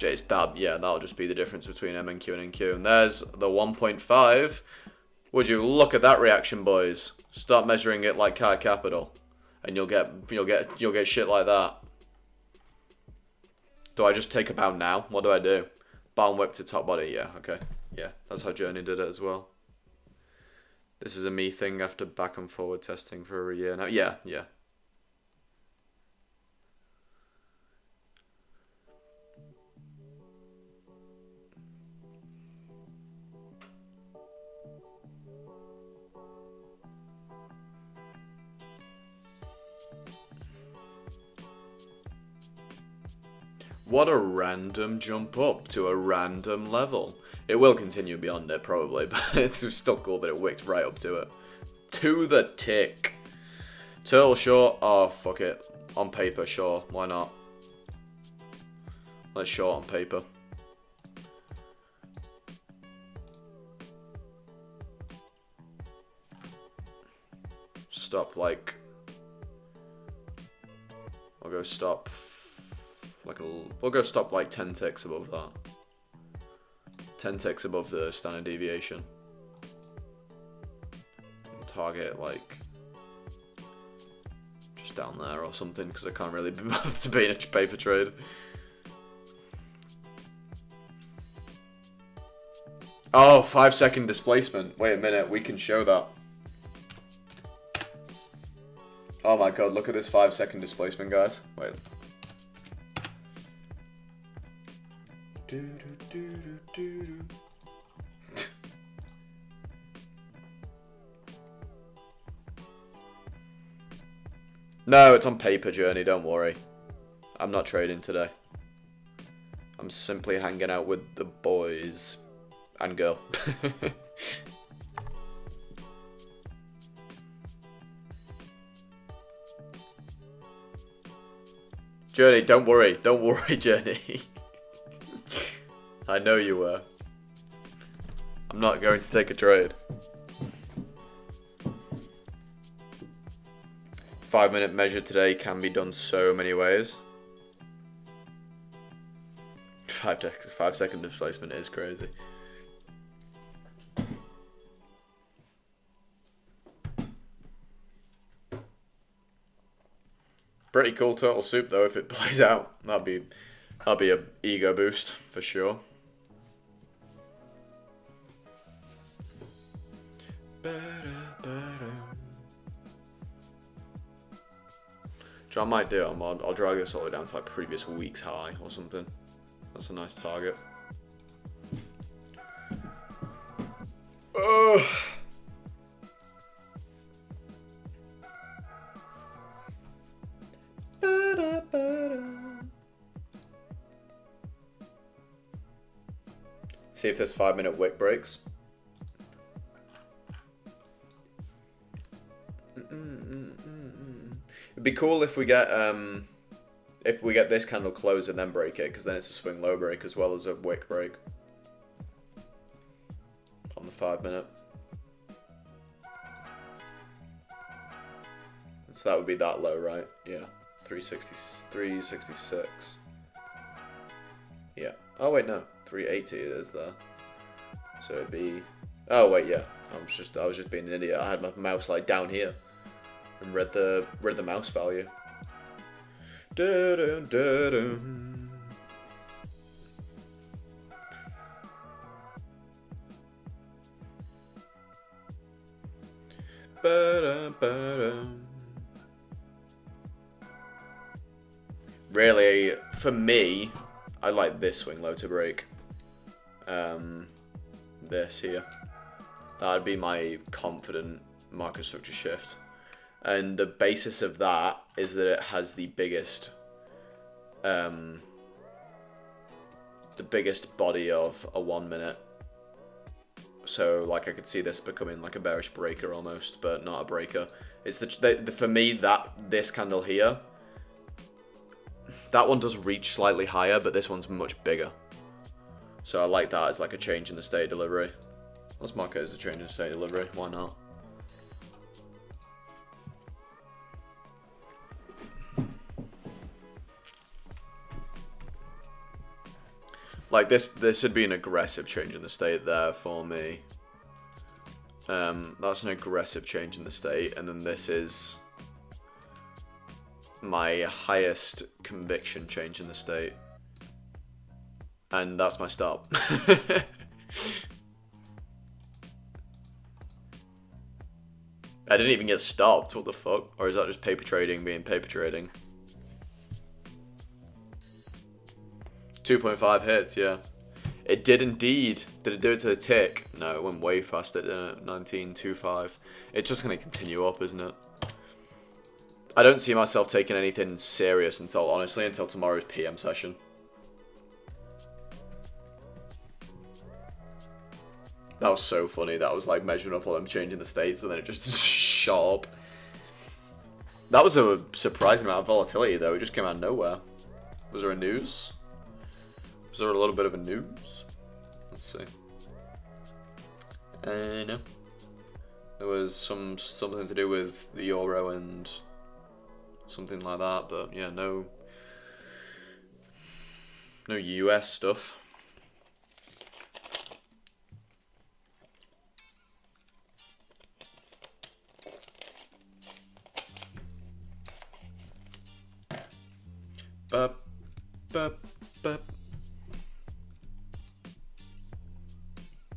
It's that, yeah, that'll just be the difference between MNQ and NQ. And there's the 1.5. Would you look at that reaction, boys? Start measuring it like Chi Capital, and you'll get shit like that. Do I just take a bound now? What do I do? Bound whip to top body. Yeah, okay. Yeah, that's how Journey did it as well. This is a me thing after back and forward testing for a year now. Yeah, yeah. What a random jump up to a random level. It will continue beyond it, probably, but it's still cool that it wicked right up to it. To the tick. Turtle short? Oh, fuck it. On paper, sure. Why not? Let's short on paper. Stop, like... I'll go stop... We'll go stop like 10 ticks above that. 10 ticks above the standard deviation. Target like just down there or something, because I can't really be bothered to be in a paper trade. Oh, 5-second displacement. Wait a minute, we can show that. Oh my god, look at this 5-second displacement, guys. Wait. No, it's on paper, Journey, don't worry. I'm not trading today. I'm simply hanging out with the boys and girl. Journey, don't worry, Journey. I know you were. I'm not going to take a trade. 5-minute measure today can be done so many ways. 5-second displacement is crazy. Pretty cool turtle soup though if it plays out. That'll be a ego boost for sure. Which I might do, I'll drag this all the way down to like previous week's high or something. That's a nice target. See if this 5-minute wick breaks. It'd be cool if we get this candle close and then break it, because then it's a swing low break as well as a wick break on the 5-minute. So that would be that low, right? Yeah, 366. Yeah. Oh wait, no, 380 it is there. So it'd be. Oh wait, yeah. I was just being an idiot. I had my mouse like down here and read the mouse value. Really, for me, I like this swing low to break. This here. That'd be my confident market structure shift. And the basis of that is that it has the biggest body of a 1 minute. So like I could see this becoming like a bearish breaker almost, but not a breaker. It's for me that this candle here, that one does reach slightly higher, but this one's much bigger. So I like that as like a change in the state delivery. Let's mark it as a change in state delivery. Why not? Like this would be an aggressive change in the state there for me. That's an aggressive change in the state, and then this is my highest conviction change in the state. And that's my stop. I didn't even get stopped, what the fuck? Or is that just paper trading being paper trading? 2.5 hits, yeah. It did indeed. Did it do it to the tick? No, it went way faster, didn't it? 19.25. It's just going to continue up, isn't it? I don't see myself taking anything serious until tomorrow's PM session. That was so funny. That was like measuring up while I'm changing the states, and then it just shot up. That was a surprising amount of volatility, though. It just came out of nowhere. Was there a news? Was there a little bit of a news? Let's see. No. There was something to do with the euro and something like that, but yeah, no US stuff. Bup, bup, bup.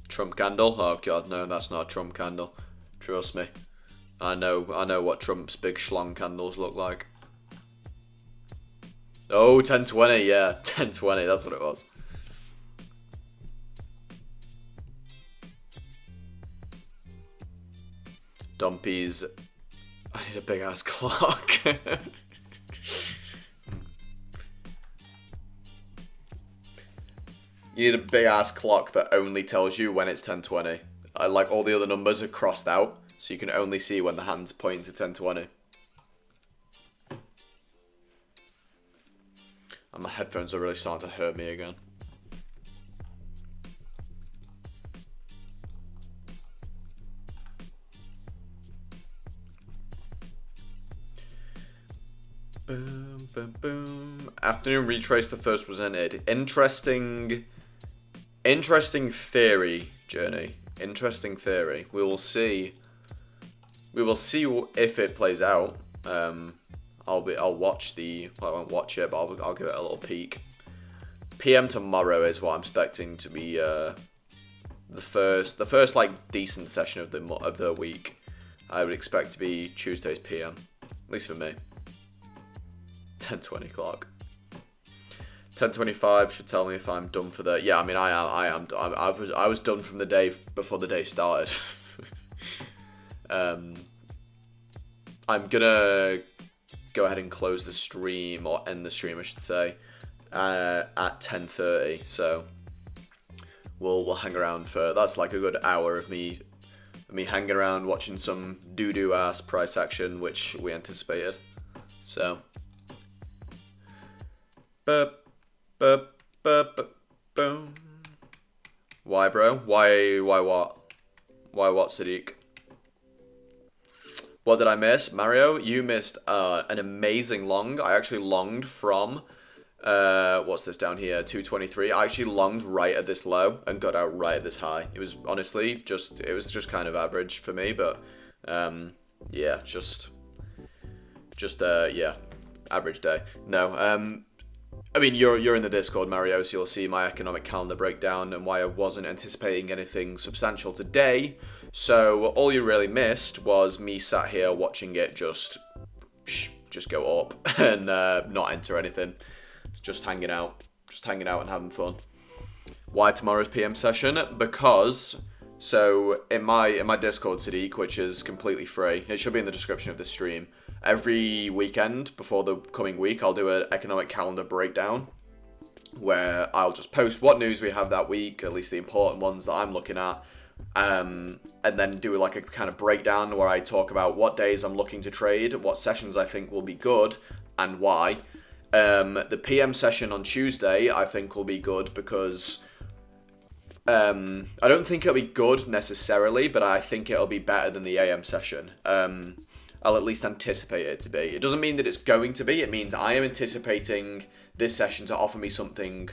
Trump candle? Oh god, no, that's not a Trump candle. Trust me. I know what Trump's big schlong candles look like. Oh, 1020, yeah. 1020, that's what it was. Dumpy's. I need a big ass clock. You need a big ass clock that only tells you when it's 1020. Like all the other numbers are crossed out, so you can only see when the hand's pointing to 1020. And my headphones are really starting to hurt me again. Boom, boom, boom. Afternoon retrace, the first presented. Interesting theory, Journey. Interesting theory. We will see. We will see if it plays out. I'll watch the. Well, I won't watch it, but I'll give it a little peek. PM tomorrow is what I'm expecting to be the first like decent session of the week, I would expect to be Tuesday's PM, at least for me. 10:20 o'clock. 10:25 should tell me if I'm done for the. Yeah, I mean I am. I was done from the day before the day started. I'm gonna go ahead and close the stream, or end the stream, I should say, at 10:30. So we'll hang around for. That's like a good hour of me hanging around watching some doo-doo ass price action, which we anticipated. So. Boom. Why, bro? Why what? Why what, Sadiq? What did I miss? Mario, you missed an amazing long. I actually longed from, what's this down here? 223. I actually longed right at this low and got out right at this high. It was honestly just kind of average for me, but yeah, yeah, average day. No, I mean, you're in the Discord, Mario, so you'll see my economic calendar breakdown and why I wasn't anticipating anything substantial today. So all you really missed was me sat here watching it just go up and not enter anything, just hanging out and having fun. Why tomorrow's PM session? Because in my Discord, Sadiq, which is completely free, it should be in the description of the stream. Every weekend before the coming week, I'll do an economic calendar breakdown where I'll just post what news we have that week, at least the important ones that I'm looking at, and then do like a kind of breakdown where I talk about what days I'm looking to trade, what sessions I think will be good, and why. The PM session on Tuesday, I think, will be good because I don't think it'll be good necessarily, but I think it'll be better than the AM session. I'll at least anticipate it to be. It doesn't mean that it's going to be. It means I am anticipating this session to offer me something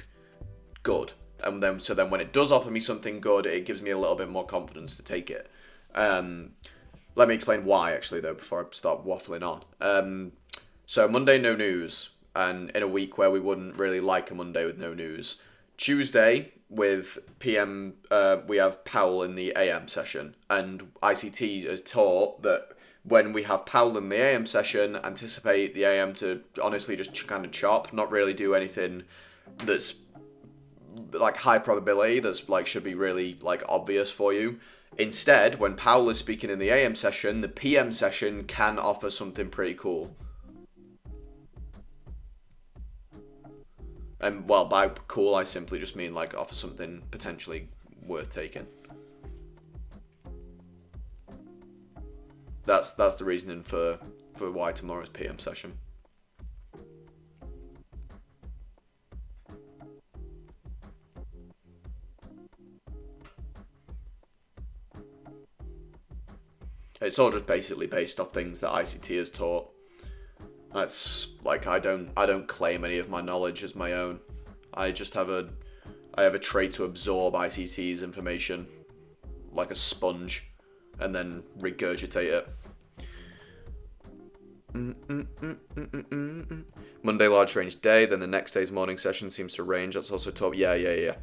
good. And then when it does offer me something good, it gives me a little bit more confidence to take it. Let me explain why, actually, though, before I start waffling on. So Monday, no news. And in a week where we wouldn't really like a Monday with no news. Tuesday, with PM, we have Powell in the AM session. And ICT has taught that when we have Powell in the AM session, anticipate the AM to honestly just kind of chop, not really do anything that's like high probability, that's like should be really like obvious for you. Instead, when Powell is speaking in the AM session, the PM session can offer something pretty cool. And well, by cool, I simply just mean like offer something potentially worth taking. That's the reasoning for why tomorrow's PM session. It's all just basically based off things that ICT has taught. That's like I don't claim any of my knowledge as my own. I just have a trait to absorb ICT's information like a sponge and then regurgitate it. Monday large range day, then the next day's morning session seems to range. That's also top. Yeah.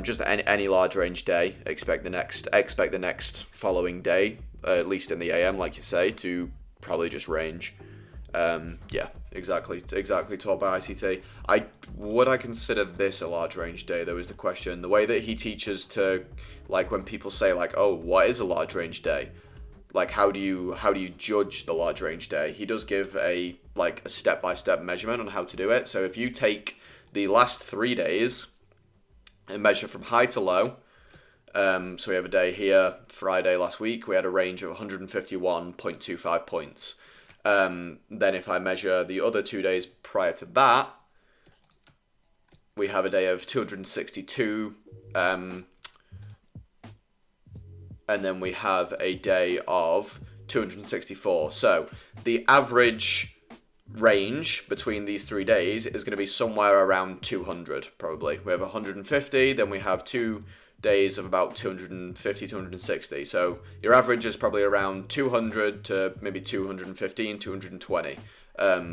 Just any large range day. Expect the next following day, at least in the AM, like you say, to probably just range. Yeah, exactly taught by ICT. Would I consider this a large range day, though, is the question. The way that he teaches to, like, when people say like, oh, what is a large range day? Like, how do you judge the large range day? He does give a step-by-step measurement on how to do it. So if you take the last 3 days and measure from high to low, so we have a day here, Friday last week, we had a range of 151.25 points. Then if I measure the other 2 days prior to that, we have a day of 262, and then we have a day of 264. So the average range between these 3 days is going to be somewhere around 200, probably. We have 150, then we have 2 days of about 250, 260. So your average is probably around 200 to maybe 215, 220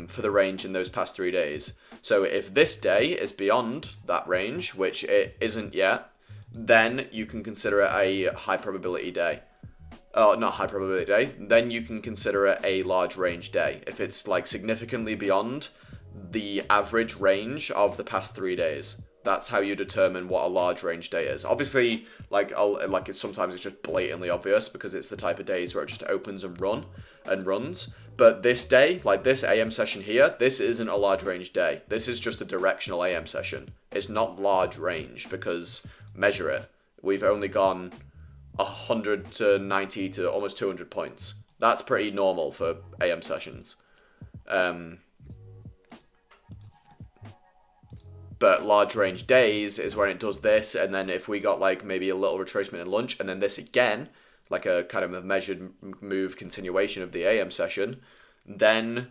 for the range in those past 3 days. So if this day is beyond that range, which it isn't yet, then you can consider it a high probability day. Oh, not high probability day. Then you can consider it a large range day if it's like significantly beyond the average range of the past 3 days. That's how you determine what a large range day is. Obviously, sometimes it's just blatantly obvious because it's the type of days where it just opens and runs. But this day, like this AM session here, this isn't a large range day. This is just a directional AM session. It's not large range because measure it. We've only gone 100 to 90 to almost 200 points. That's pretty normal for AM sessions. But large range days is when it does this, and then if we got like maybe a little retracement in lunch, and then this again, like a kind of a measured move continuation of the AM session, then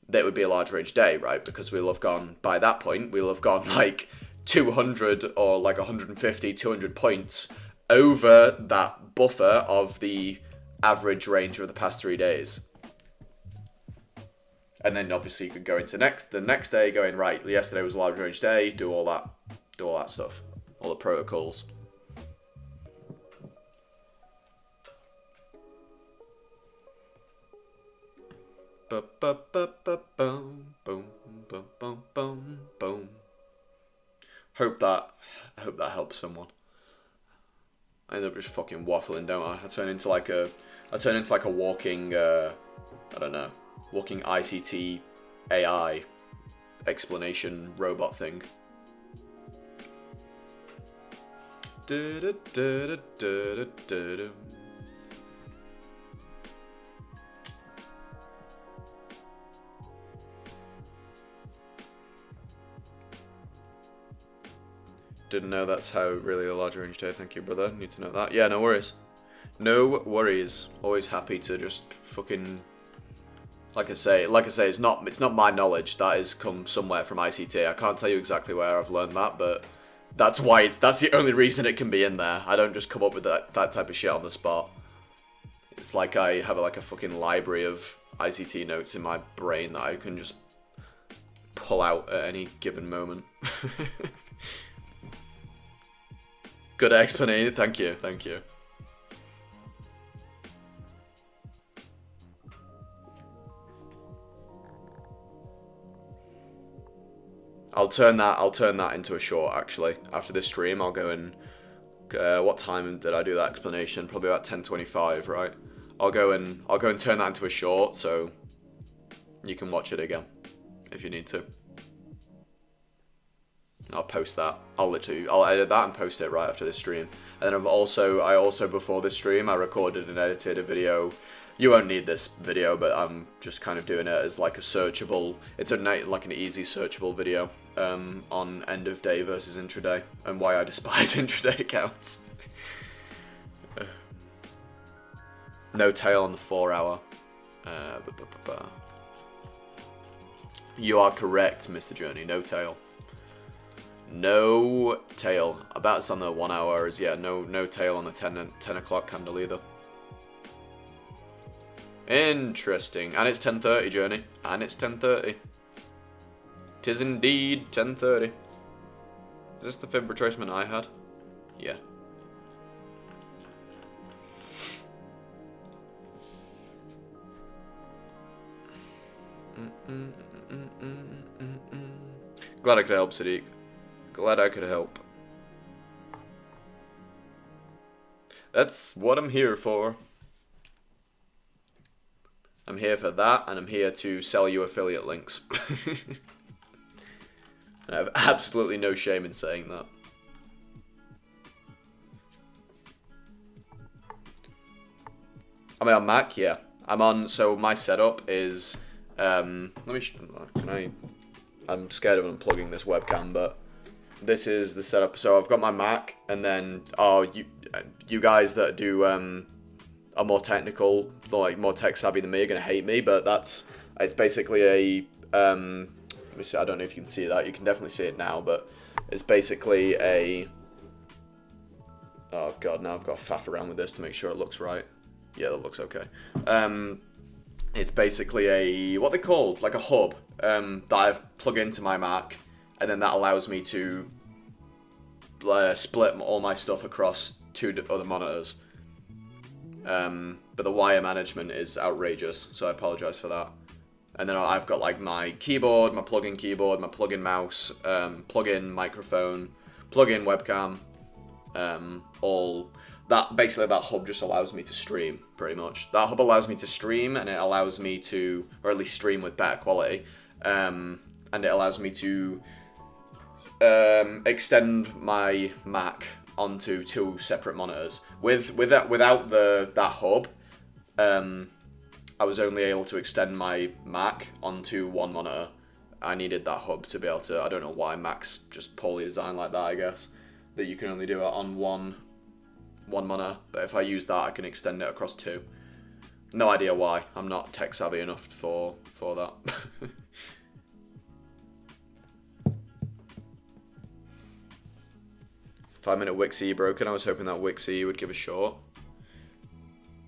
that would be a large range day, right? Because we'll have gone, by that point, we'll have gone like 200 or like 150, 200 points over that buffer of the average range of the past 3 days. And then obviously you could go into the next day going, right, yesterday was a large range day, do all that stuff, all the protocols. Boom, boom, boom, boom, boom, boom. Hope that helps someone. I end up just fucking waffling, don't I? I turn into like a walking, I don't know, walking ICT AI explanation robot thing. Didn't know that's how really a large range day. Thank you, brother. Need to know that. Yeah, no worries. No worries. Always happy to just fucking, like I say, it's not my knowledge. That has come somewhere from ICT. I can't tell you exactly where I've learned that, but that's the only reason it can be in there. I don't just come up with that type of shit on the spot. It's like I have like a fucking library of ICT notes in my brain that I can just pull out at any given moment. Good explanation. Thank you. I'll turn that into a short actually. After this stream, I'll go and what time did I do that explanation? Probably about 10:25, right? I'll go and turn that into a short so you can watch it again if you need to. I'll post that. I'll edit that and post it right after this stream. And then I also before this stream I recorded and edited a video. You won't need this video, but I'm just kind of doing it as like a searchable. It's like an easy searchable video on end of day versus intraday and why I despise intraday accounts. No tail on the 4 hour. You are correct, Mr. Journey. No tail. No tail. I bet it's on the 1 hour. Yeah, no tail on the 10 o'clock candle either. Interesting. And it's 10:30, Journey. And it's 10:30. 'Tis indeed 10:30. Is this the fib retracement I had? Yeah. Glad I could help, Sadiq. Glad I could help. That's what I'm here for. I'm here for that, and I'm here to sell you affiliate links. I have absolutely no shame in saying that. I mean, on Mac, yeah. So my setup is, I'm scared of unplugging this webcam, but this is the setup. So I've got my Mac, and then, you guys that do, are more technical, like more tech savvy than me, are gonna hate me, but it's basically a, let me see, I don't know if you can see that, you can definitely see it now, but it's basically a, oh god, now I've got to faff around with this to make sure it looks right. Yeah, that looks okay. It's basically a, what they called, like a hub, that I've plugged into my Mac, and then that allows me to split all my stuff across 2 other monitors. But the wire management is outrageous, so I apologize for that. And then I've got like my keyboard, my plug-in mouse, plug-in microphone, plug-in webcam, all that. Basically, that hub just allows me to stream, pretty much. That hub allows me to stream, and it allows me to, or at least stream with better quality, and it allows me to extend my Mac onto 2 separate monitors. Without that hub, I was only able to extend my Mac onto 1 monitor. I needed that hub to be able to. I don't know why Mac's just poorly designed like that. I guess that you can only do it on one monitor, but if I use that, I can extend it across 2. No idea why. I'm not tech savvy enough for that. 5-minute Wixie broken. I was hoping that Wixie would give a short.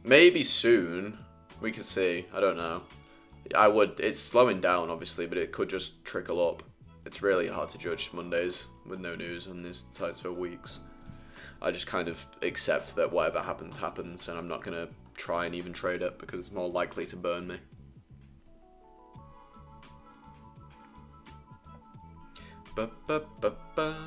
Maybe soon. We could see. I don't know. It's slowing down, obviously, but it could just trickle up. It's really hard to judge Mondays with no news on these types of weeks. I just kind of accept that whatever happens, happens, and I'm not going to try and even trade it because it's more likely to burn me. Ba-ba-ba-ba.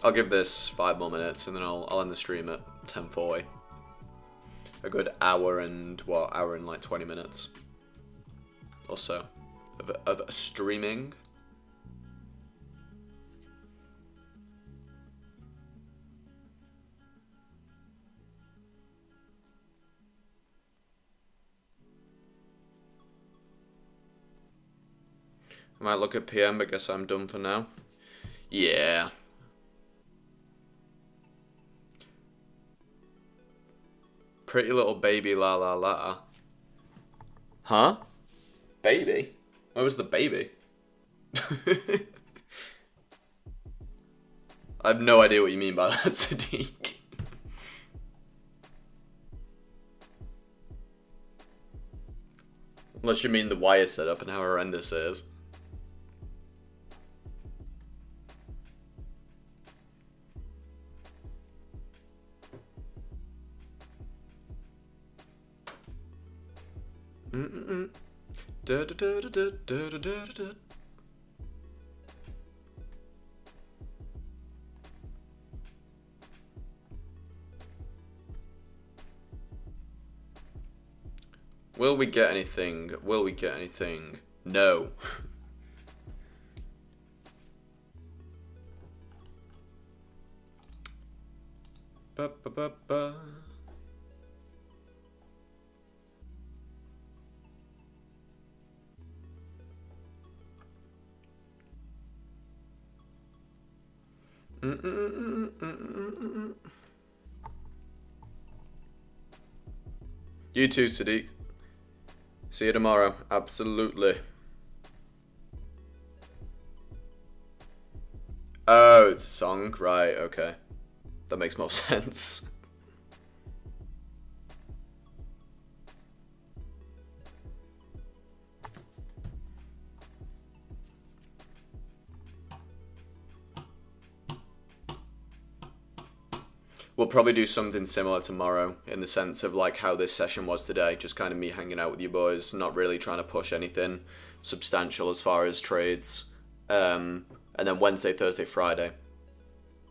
I'll give this 5 more minutes and then I'll end the stream at 10:40. A good hour and like 20 minutes or so of streaming. I might look at PM, but guess I'm done for now. Yeah. Pretty little baby la la la. Huh? Baby? Where was the baby? I have no idea what you mean by that, Sadiq. Unless you mean the wire setup and how horrendous it is. Will we get anything? Will we get anything? No. Ba, ba, ba, ba. You too, Sadiq. See you tomorrow. Absolutely. Oh, it's a song? Right, okay. That makes more sense. We'll probably do something similar tomorrow in the sense of like how this session was today. Just kind of me hanging out with you boys, not really trying to push anything substantial as far as trades. And then Wednesday, Thursday, Friday,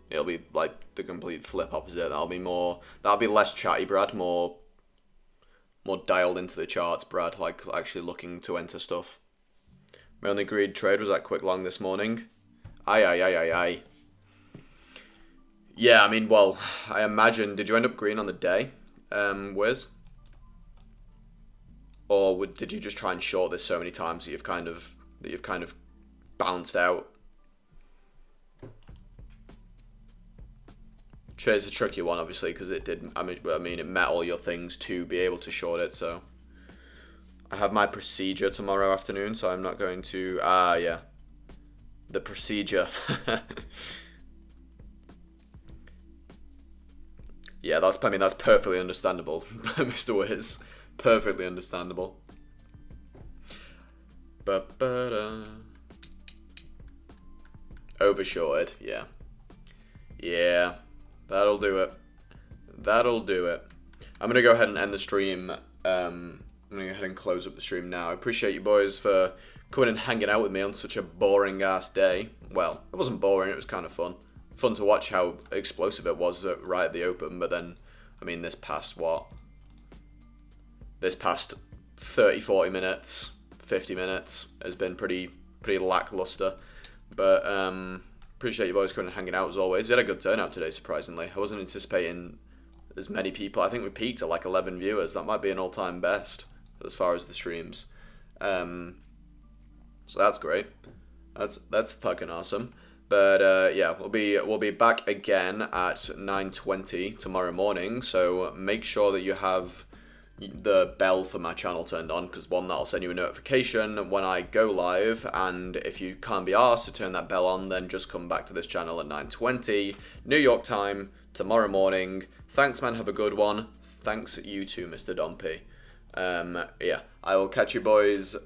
it'll be like the complete flip opposite. That'll be less chatty Brad, more dialed into the charts Brad, like actually looking to enter stuff. My only agreed trade was that quick long this morning. Aye. Yeah, I mean, well, I imagine, did you end up green on the day, Wiz? Or did you just try and short this so many times that you've kind of balanced out? Trade's a tricky one, obviously, because it did. I mean, it met all your things to be able to short it. So I have my procedure tomorrow afternoon, so I'm not going to. Yeah, the procedure. Yeah, that's perfectly understandable, Mr. Wiz. Perfectly understandable. Ba-ba-da. Overshorted, yeah. Yeah, that'll do it. That'll do it. I'm going to go ahead and end the stream. I'm going to go ahead and close up the stream now. I appreciate you boys for coming and hanging out with me on such a boring ass day. Well, it wasn't boring, it was kind of fun. Fun to watch how explosive it was right at the open, but then, I mean, this past 30, 40 minutes, 50 minutes has been pretty lackluster. But appreciate you boys coming and hanging out as always. We had a good turnout today, surprisingly. I wasn't anticipating as many people. I think we peaked at like 11 viewers. That might be an all-time best as far as the streams. So that's great. That's fucking awesome. But yeah, we'll be back again at 9:20 tomorrow morning. So make sure that you have the bell for my channel turned on, because one, that'll send you a notification when I go live, and if you can't be arsed to turn that bell on, then just come back to this channel at 9:20 New York time tomorrow morning. Thanks, man. Have a good one. Thanks you too, Mr. Dompy. Yeah, I will catch you boys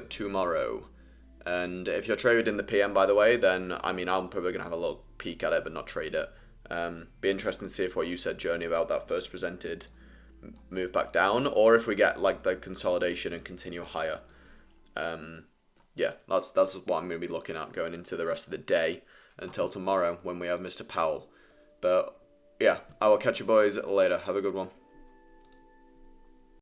tomorrow. And if you're traded in the PM, by the way, then I mean, I'm probably gonna have a little peek at it, but not trade it. Be interesting to see if what you said, Journey, about that first presented move back down, or if we get like the consolidation and continue higher. Yeah, that's what I'm going to be looking at going into the rest of the day until tomorrow when we have Mr. Powell. But yeah, I will catch you boys later. Have a good one.